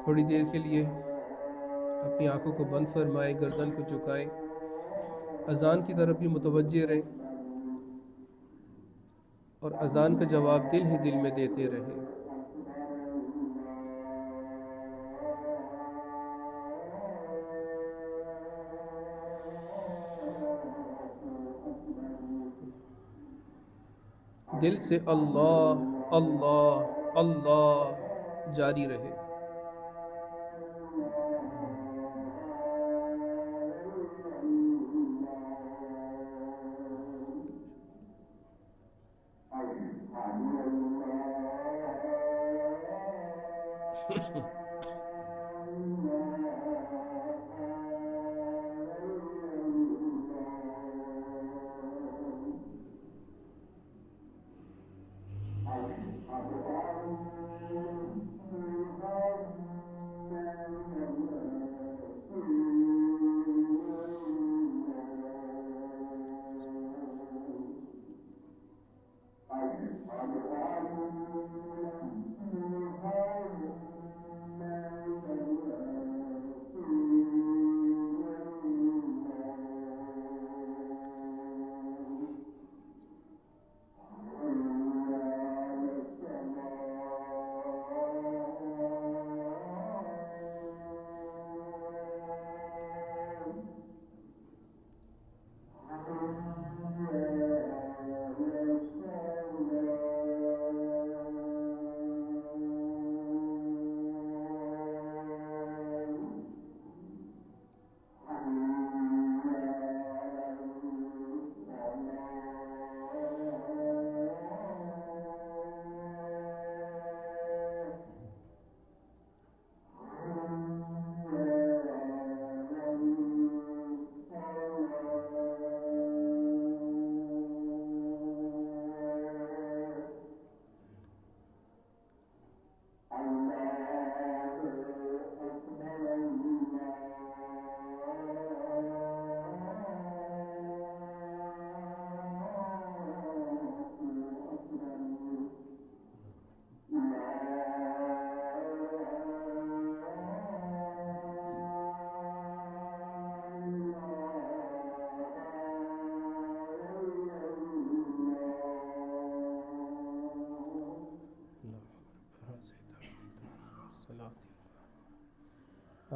تھوڑی دیر کے لیے اپنی آنکھوں کو بند فرمائے، گردن کو جھکائے، اذان کی طرف بھی متوجہ رہیں، اور اذان کا جواب دل ہی دل میں دیتے رہیں۔ دل سے اللہ اللہ اللہ جاری رہے۔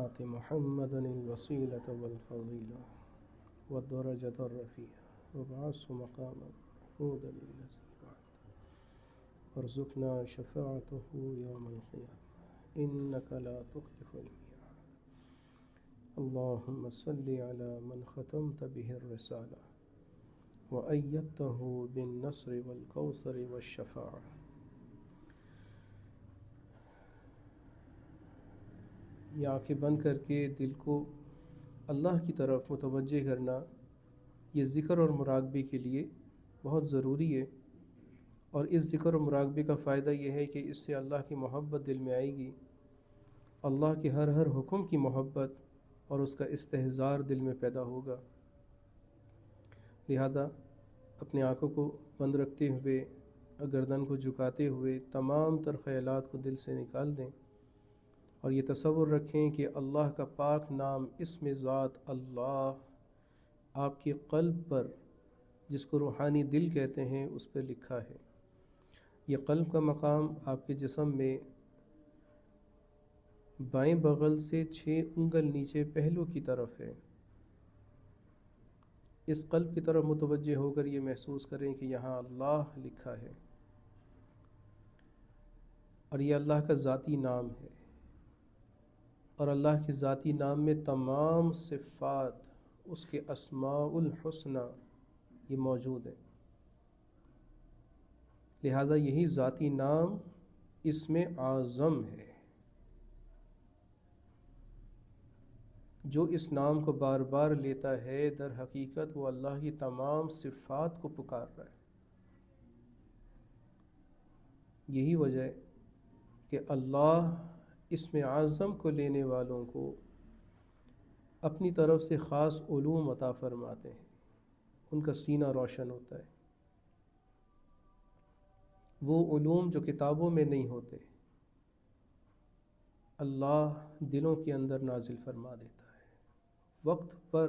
آت محمدا الوسيلة والفضيلة والدرجة الرفيعة وابعثه مقاما محمودا الذي وعدته وارزقنا شفاعته يوم القيامة إنك لا تخلف الميعاد. اللهم صل على من ختمت به الرسالة وأيدته بالنصر والكوثر والشفاعة. یہ آنکھیں بند کر کے دل کو اللہ کی طرف متوجہ کرنا یہ ذکر اور مراقبے کے لیے بہت ضروری ہے، اور اس ذکر اور مراقبے کا فائدہ یہ ہے کہ اس سے اللہ کی محبت دل میں آئے گی، اللہ کے ہر حکم کی محبت اور اس کا استحضار دل میں پیدا ہوگا۔ لہذا اپنے آنکھوں کو بند رکھتے ہوئے، گردن کو جھکاتے ہوئے تمام تر خیالات کو دل سے نکال دیں، اور یہ تصور رکھیں کہ اللہ کا پاک نام اسم ذات اللہ آپ کے قلب پر، جس کو روحانی دل کہتے ہیں، اس پر لکھا ہے۔ یہ قلب کا مقام آپ کے جسم میں بائیں بغل سے 6 انگل نیچے پہلو کی طرف ہے۔ اس قلب کی طرف متوجہ ہو کر یہ محسوس کریں کہ یہاں اللہ لکھا ہے، اور یہ اللہ کا ذاتی نام ہے، اور اللہ کے ذاتی نام میں تمام صفات، اس کے اسماء الحسنی یہ موجود ہیں۔ لہذا یہی ذاتی نام اسم اعظم ہے۔ جو اس نام کو بار بار لیتا ہے در حقیقت وہ اللہ کی تمام صفات کو پکار رہا ہے۔ یہی وجہ ہے کہ اللہ اسم اعظم کو لینے والوں کو اپنی طرف سے خاص علوم عطا فرماتے ہیں، ان کا سینہ روشن ہوتا ہے۔ وہ علوم جو کتابوں میں نہیں ہوتے، اللہ دلوں کے اندر نازل فرما دیتا ہے۔ وقت پر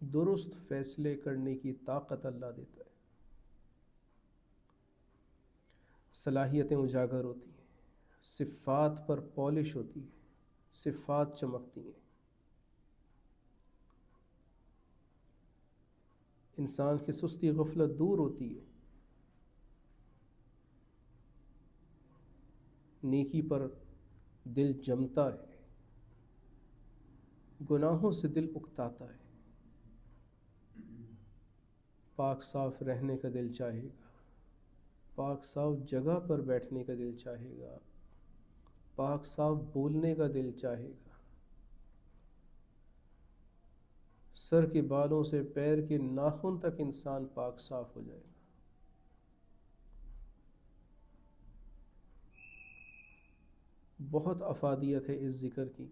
درست فیصلے کرنے کی طاقت اللہ دیتا ہے، صلاحیتیں اجاگر ہوتی ہیں، صفات پر پالش ہوتی ہے، صفات چمکتی ہیں۔ انسان کی سستی غفلت دور ہوتی ہے، نیکی پر دل جمتا ہے، گناہوں سے دل اکتاتا ہے، پاک صاف رہنے کا دل چاہے گا، پاک صاف جگہ پر بیٹھنے کا دل چاہے گا، پاک صاف بولنے کا دل چاہے گا، سر کے بالوں سے پیر کے ناخن تک انسان پاک صاف ہو جائے گا۔ بہت افادیت ہے اس ذکر کی۔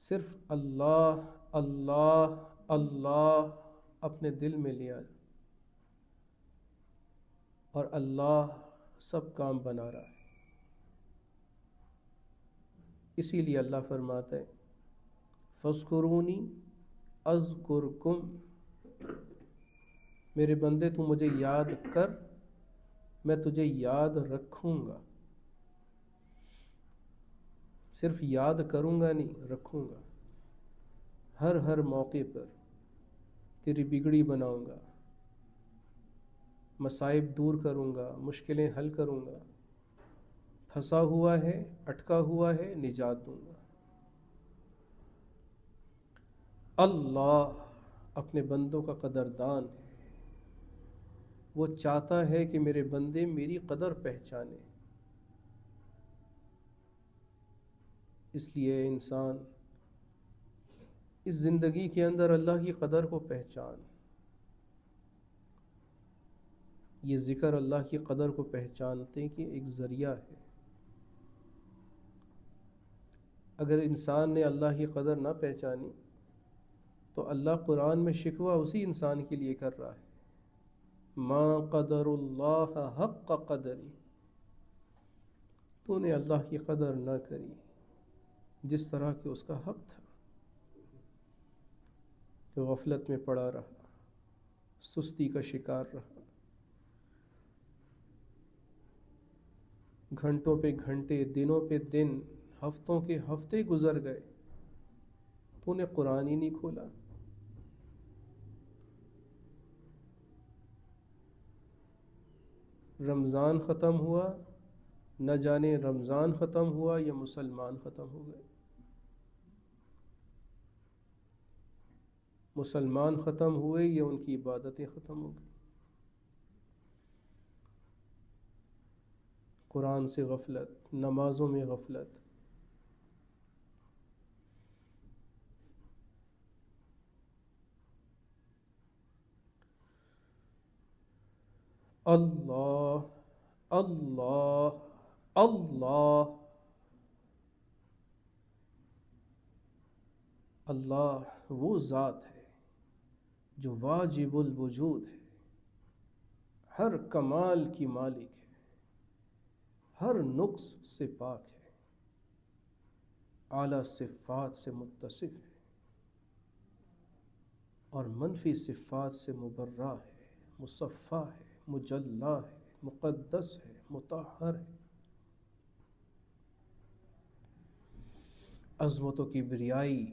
صرف اللہ اللہ اللہ اپنے دل میں لیا، اور اللہ سب کام بنا رہا ہے۔ اسی لیے اللہ فرماتا ہے فَاذْكُرُونِي أَذْكُرْكُمْ، میرے بندے تو مجھے یاد کر، میں تجھے یاد رکھوں گا۔ صرف یاد کروں گا نہیں، رکھوں گا۔ ہر موقع پر تیری بگڑی بناؤں گا، مصائب دور کروں گا، مشکلیں حل کروں گا، پھنسا ہوا ہے، اٹکا ہوا ہے، نجات دوں گا۔ اللہ اپنے بندوں کا قدردان ہے، وہ چاہتا ہے کہ میرے بندے میری قدر پہچانے۔ اس لیے انسان اس زندگی کے اندر اللہ کی قدر کو پہچان، یہ ذکر اللہ کی قدر کو پہچانتے کہ ایک ذریعہ ہے۔ اگر انسان نے اللہ کی قدر نہ پہچانی تو اللہ قرآن میں شکوہ اسی انسان کے لیے کر رہا ہے، ما قدر اللہ حق قدری، تو نے اللہ کی قدر نہ کری جس طرح کہ اس کا حق تھا، جو غفلت میں پڑا رہا، سستی کا شکار رہا، گھنٹوں پہ گھنٹے، دنوں پہ دن ہفتوں کے ہفتے گزر گئے، تو نے قرآن ہی نہیں کھولا۔ رمضان ختم ہوا، نہ جانے رمضان ختم ہوا یا مسلمان ختم ہو گئے۔ مسلمان ختم ہوئے یا ان کی عبادتیں ختم ہو گئی۔ قرآن سے غفلت، نمازوں میں غفلت۔ اللہ اللہ اللہ اللہ وہ ذات ہے جو واجب الوجود ہے، ہر کمال کی مالک ہے، ہر نقص سے پاک ہے، اعلیٰ صفات سے متصف ہے اور منفی صفات سے مبرہ ہے، مصفہ ہے، مجلہ ہے، مقدس ہے، مطہر ہے، عظمت و کبریائی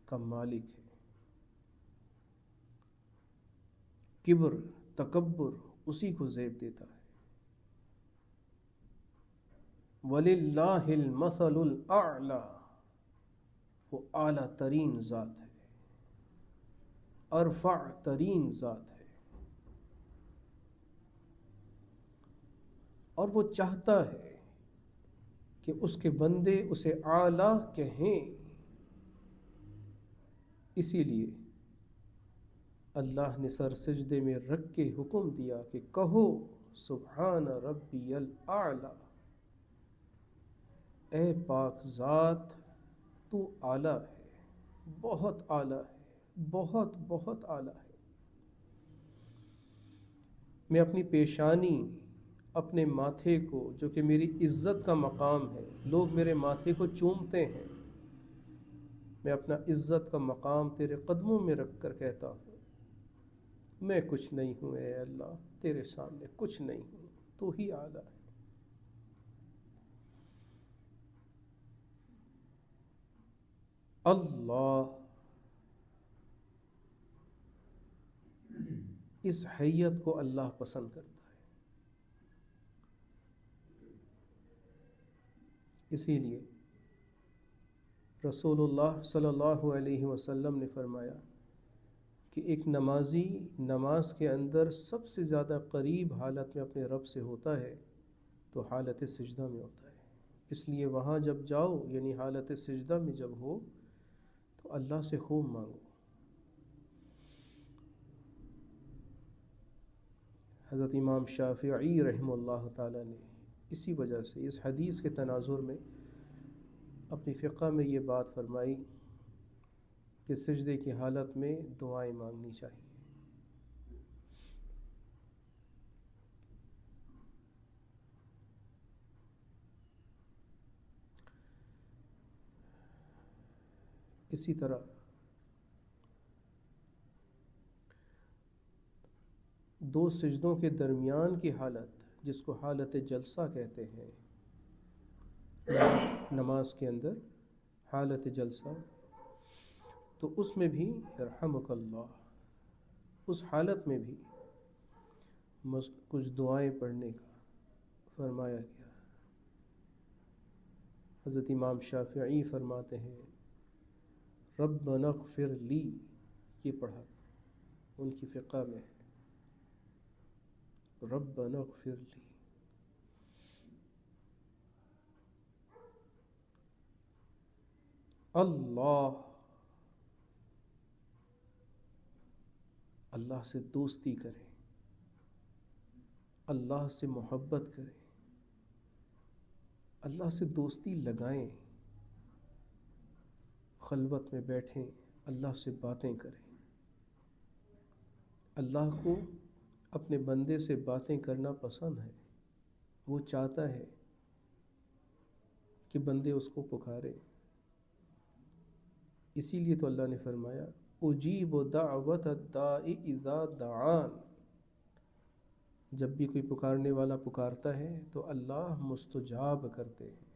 کا مالک ہے۔ کبر، تکبر اسی کو زیب دیتا ہے۔ وَلِلَّهِ الْمَثَلُ الْأَعْلَى، وہ اعلیٰ ترین ذات ہے، ارفع ترین ذات ہے، اور وہ چاہتا ہے کہ اس کے بندے اسے اعلیٰ کہیں۔ اسی لیے اللہ نے سر سجدے میں رکھ کے حکم دیا کہ کہو سبحان ربی الاعلیٰ، اے پاک ذات تو اعلیٰ ہے، بہت اعلیٰ ہے، بہت بہت اعلیٰ ہے۔ میں اپنی پیشانی، اپنے ماتھے کو، جو کہ میری عزت کا مقام ہے، لوگ میرے ماتھے کو چومتے ہیں، میں اپنا عزت کا مقام تیرے قدموں میں رکھ کر کہتا ہوں میں کچھ نہیں ہوں اے اللہ، تیرے سامنے کچھ نہیں ہوں، تو ہی اعلیٰ ہے۔ اللہ، اس حیت کو اللہ پسند کرتا ہے۔ اسی لیے رسول اللہ صلی اللہ علیہ وسلم نے فرمایا کہ ایک نمازی نماز کے اندر سب سے زیادہ قریب حالت میں اپنے رب سے ہوتا ہے تو حالت سجدہ میں ہوتا ہے۔ اس لیے وہاں جب جاؤ، یعنی حالت سجدہ میں جب ہو، تو اللہ سے خوب مانگو۔ حضرت امام شافعی رحمہ اللہ تعالی نے اسی وجہ سے اس حدیث کے تناظر میں اپنی فقہ میں یہ بات فرمائی کہ سجدے کی حالت میں دعائیں مانگنی چاہیے۔ اسی طرح دو سجدوں کے درمیان کی حالت، جس کو حالت جلسہ کہتے ہیں، نماز کے اندر حالت جلسہ، تو اس میں بھی رحمک اللہ، اس حالت میں بھی کچھ دعائیں پڑھنے کا فرمایا گیا۔ حضرت امام شافعی فرماتے ہیں ربنا اغفر لی، یہ پڑھا ان کی فقہ میں ہے، ربنا اغفر لی۔ اللہ، اللہ سے دوستی کریں، اللہ سے محبت کریں، اللہ سے دوستی لگائیں، خلوت میں بیٹھیں، اللہ سے باتیں کریں۔ اللہ کو اپنے بندے سے باتیں کرنا پسند ہے، وہ چاہتا ہے کہ بندے اس کو پکارے۔ اسی لیے تو اللہ نے فرمایا اجیب دعوت الداعی اذا دعان، جب بھی کوئی پکارنے والا پکارتا ہے تو اللہ مستجاب کرتے ہیں۔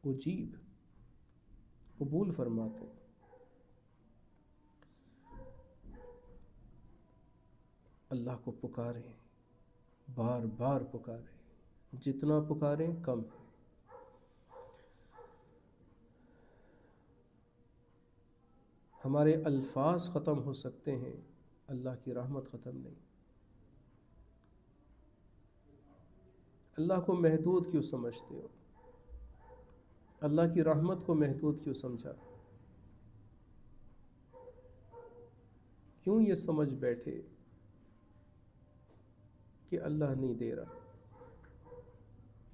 اجیب، قبول فرماتے ہیں۔ اللہ کو پکاریں، بار بار پکاریں، جتنا پکاریں کم ہے۔ ہمارے الفاظ ختم ہو سکتے ہیں، اللہ کی رحمت ختم نہیں۔ اللہ کو محدود کیوں سمجھتے ہو؟ اللہ کی رحمت کو محدود کیوں سمجھا؟ کیوں یہ سمجھ بیٹھے کہ اللہ نہیں دے رہا،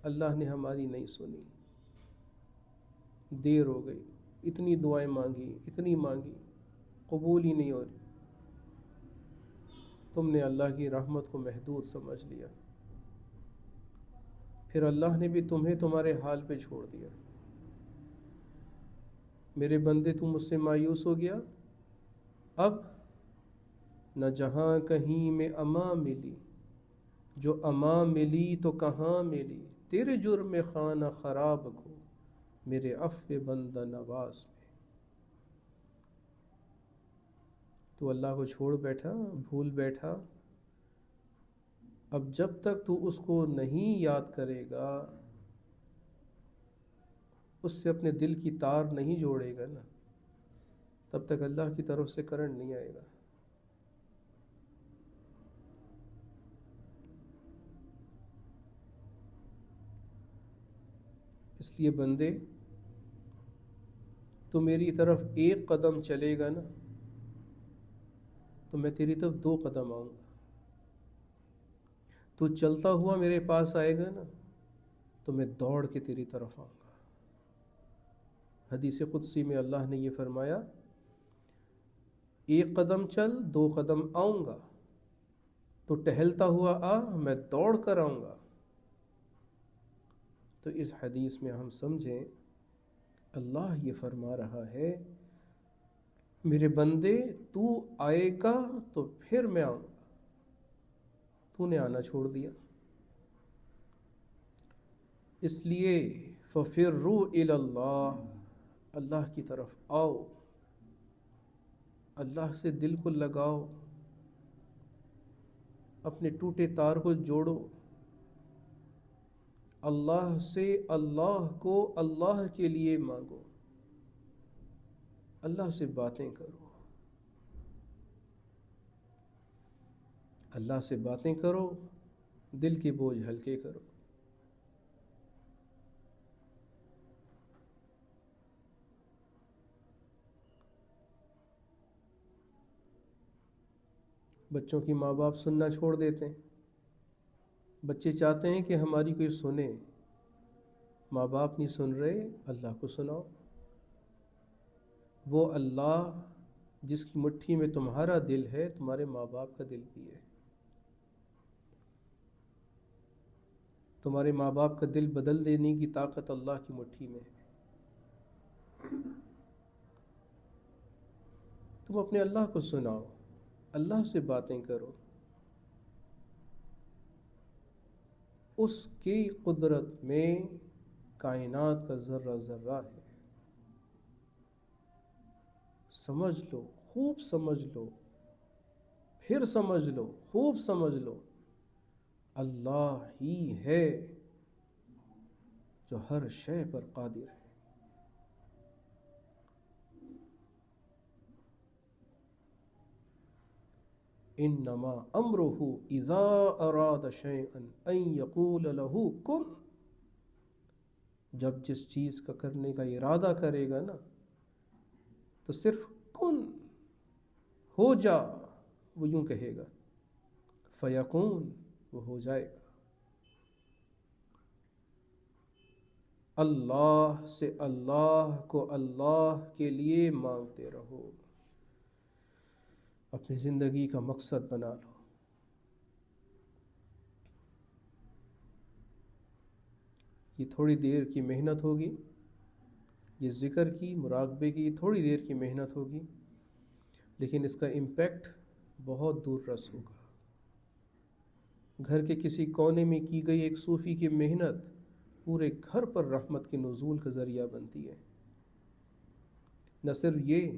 اللہ نے ہماری نہیں سنی، دیر ہو گئی، اتنی دعائیں مانگی، اتنی مانگی، قبول ہی نہیں ہو رہی۔ تم نے اللہ کی رحمت کو محدود سمجھ لیا، پھر اللہ نے بھی تمہیں تمہارے حال پہ چھوڑ دیا۔ میرے بندے تم مجھ سے مایوس ہو گیا، اب نہ جہاں کہیں میں امان ملی، جو امان ملی تو کہاں ملی، تیرے جرم خانہ خراب کو میرے عفو بندہ نواز میں۔ تو اللہ کو چھوڑ بیٹھا، بھول بیٹھا، اب جب تک تو اس کو نہیں یاد کرے گا، اس سے اپنے دل کی تار نہیں جوڑے گا نا، تب تک اللہ کی طرف سے کرنٹ نہیں آئے گا۔ اس لیے بندے، تو میری طرف ایک قدم چلے گا نا، تو میں تیری طرف 2 قدم آؤں گا۔ تو چلتا ہوا میرے پاس آئے گا نا، تو میں دوڑ کے تیری طرف آؤں گا۔ حدیث قدسی میں اللہ نے یہ فرمایا، 1 قدم چل، 2 قدم آؤں گا، تو ٹہلتا ہوا آ، میں دوڑ کر آؤں گا۔ تو اس حدیث میں ہم سمجھیں، اللہ یہ فرما رہا ہے، میرے بندے تو آئے گا تو پھر میں آؤں گا، تو نے آنا چھوڑ دیا۔ اس لیے فَفِرُّوا إِلَى اللَّهِ، اللہ کی طرف آؤ، اللہ سے دل کو لگاؤ، اپنے ٹوٹے تار کو جوڑو، اللہ سے اللہ کو اللہ کے لیے مانگو، اللہ سے باتیں کرو، اللہ سے باتیں کرو، دل کے بوجھ ہلکے کرو۔ بچوں کی ماں باپ سننا چھوڑ دیتے ہیں، بچے چاہتے ہیں کہ ہماری کوئی سنے، ماں باپ نہیں سن رہے، اللہ کو سناؤ۔ وہ اللہ جس کی مٹھی میں تمہارا دل ہے، تمہارے ماں باپ کا دل بھی ہے۔ تمہارے ماں باپ کا دل بدل دینے کی طاقت اللہ کی مٹھی میں ہے۔ تم اپنے اللہ کو سناؤ، اللہ سے باتیں کرو، اس کی قدرت میں کائنات کا ذرہ ذرہ ہے۔ سمجھ لو، خوب سمجھ لو، پھر سمجھ لو، خوب سمجھ لو، اللہ ہی ہے جو ہر شے پر قادر ہے۔ انما امرہ اذا اراد شیئا ان یقول له کن، جب جس چیز کا کرنے کا ارادہ کرے گا نا، تو صرف کن، ہو جا، وہ یوں کہے گا، فیکون، وہ ہو جائے گا۔ اللہ سے اللہ کو اللہ کے لیے مانگتے رہو، اپنی زندگی کا مقصد بنا لو۔ یہ تھوڑی دیر کی محنت ہوگی، یہ ذکر کی، مراقبے کی تھوڑی دیر کی محنت ہوگی، لیکن اس کا امپیکٹ بہت دور رس ہوگا۔ گھر کے کسی کونے میں کی گئی ایک صوفی کی محنت، پورے گھر پر رحمت کے نزول کا ذریعہ بنتی ہے۔ نہ صرف یہ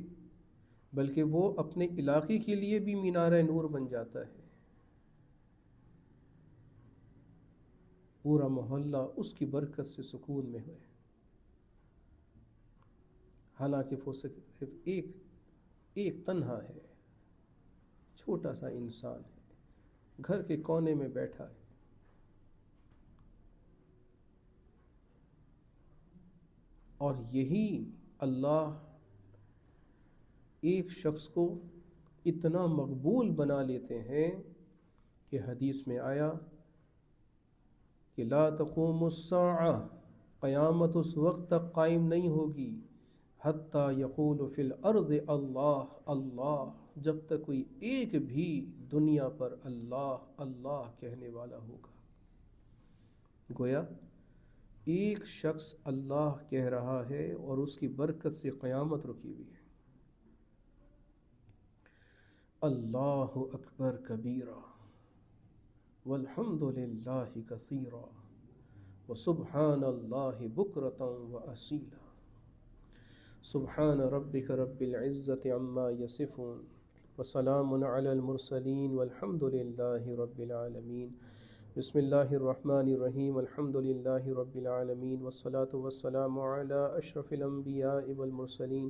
بلکہ وہ اپنے علاقے کے لیے بھی مینار نور بن جاتا ہے، پورا محلہ اس کی برکت سے سکون میں ہے۔ حالانکہ وہ صرف ایک تنہا ہے، چھوٹا سا انسان ہے، گھر کے کونے میں بیٹھا ہے، اور یہی اللہ ایک شخص کو اتنا مقبول بنا لیتے ہیں کہ حدیث میں آیا کہ لا تقوم الساعہ، قیامت اس وقت تک قائم نہیں ہوگی حتی یقول فی الارض اللہ اللہ، جب تک کوئی ایک بھی دنیا پر اللہ اللہ کہنے والا ہوگا۔ گویا ایک شخص اللہ کہہ رہا ہے اور اس کی برکت سے قیامت رکی ہوئی ہے۔ اللہ اکبر کبیرہ والحمد للہ کثیرا وسبحان اللہ بکرۃ واسیلا۔ سبحان ربک رب العزۃ عما یصفون وسلام علی المرسلین والحمد للہ رب العالمین۔ بسم اللہ الرحمن الرحیم، الحمد للہ رب العالمین، والصلاة والسلام علی اشرف الانبیاء والمرسلین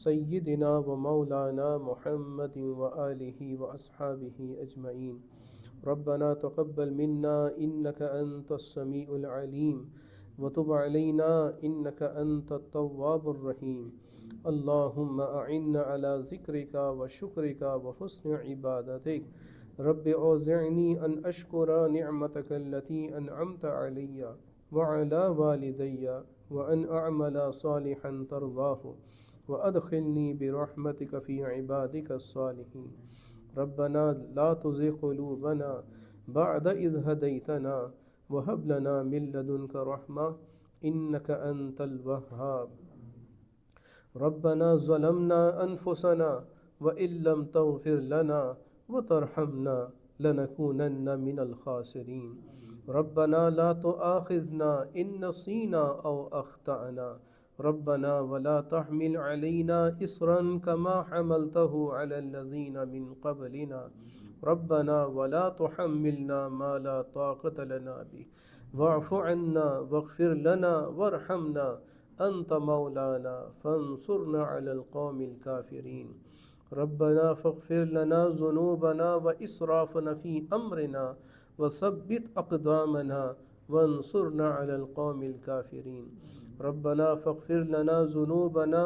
سیدنا و مولانا محمد وآلہ واصحابہ اجمعین۔ ربنا تقبل منا انک انت السمیع العلیم وتب علینا انک انت التواب الرحیم۔ اللہم اعنا علی ذکرک وشکرک وحسن عبادتک۔ رب اوزعنی ان اشکر نعمتک التي انعمت علی وعلی والدی وان اعمل صالحا ترضاه وادخلنی برحمتک فی عبادک الصالحین۔ ربنا لا تزغ قلوبنا بعد اذ هدیتنا وهب لنا من لدنک رحمة انک انت الوهاب۔ ربنا ظلمنا انفسنا وان لم تغفر لنا وترحمنا لنكونن من الخاسرین۔ ربنا لا تؤاخذنا ان نسینا او اخطأنا، ربنا ولا تحمل علينا إصرا كما حملته على الذين من قبلنا، ربنا ولا تحملنا ما لا طاقة لنا به واعف عنا واغفر لنا وارحمنا أنت مولانا فانصرنا على القوم الكافرين۔ ربنا فاغفر لنا ذنوبنا وإسرافنا في أمرنا وثبت أقدامنا وانصرنا على القوم الكافرين۔ ربنا فاغفر لنا ذنوبنا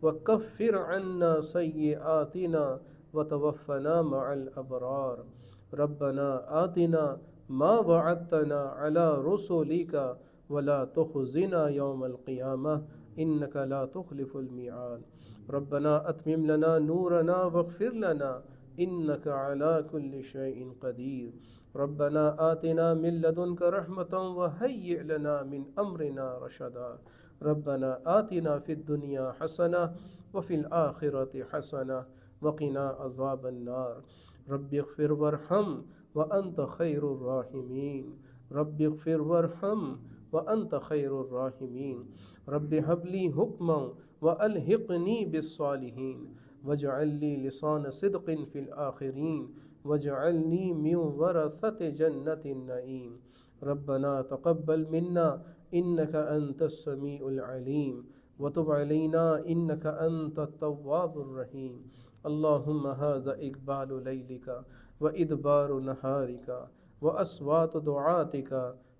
وكفر عنا سيئاتنا وتوفنا مع الأبرار۔ ربنا آتنا ما وعدتنا على رسلك ولا تخزنا يوم القيامة إنك لا تخلف الميعاد۔ ربنا أتمم لنا نورنا واغفر لنا إنك على كل شيء قدير۔ ربنا آتنا من لدنك رحمة وهيئ لنا من أمرنا رشدا۔ ربنا آتنا في الدنيا حسنة وفي الآخرة حسنة وقنا عذاب النار۔ رب اغفر وارحم وأنت خير الراحمين۔ رب اغفر وارحم وأنت خير الراحمين۔ رب هب لي حكما وألحقني بالصالحين واجعل لي لسان صدق في الآخرين واجعلني من ورثة جنة النعيم۔ ربنا تقبل منا إنك أنت السميع العليم وتب علينا إنك أنت التواب الرحيم۔ اللهم هذا إقبال ليلك وإدبار نهارك وأصوات دعاتك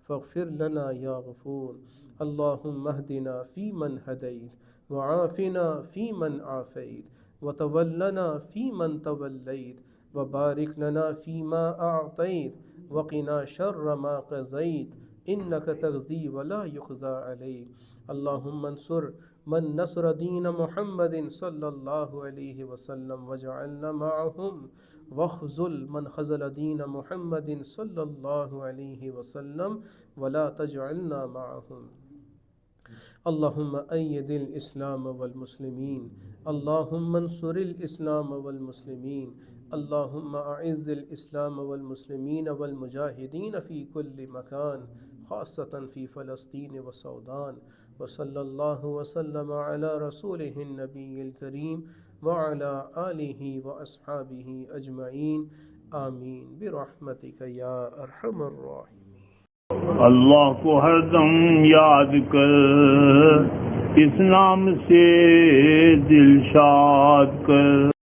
فاغفر لنا يا غفور۔ اللهم اهدنا فيمن هديت وعافنا فيمن عافيت وتولنا فيمن توليت وبارك لنا فيما أعطيت وقنا شر ما قضيت إنك تقضي ولا يقضى عليك۔ اللهم انصر من نصر دين محمد صلى الله عليه وسلم واجعلنا معهم واخذل من خذل دين محمد صلى الله عليه وسلم ولا تجعلنا معهم۔ اللهم أيد الإسلام والمسلمين، اللهم انصر الإسلام والمسلمين، اللهم أعز الإسلام والمسلمين والمجاهدين في كل مكان، خاصة في فلسطين وسودان. وصلى الله وسلم على رسوله النبي الكريم وعلى آله وأصحابه أجمعين آمین برحمتک یا ارحم الراحمین۔ اللہ کو ہر دم یاد کر، اس نام سے دل شاد کر۔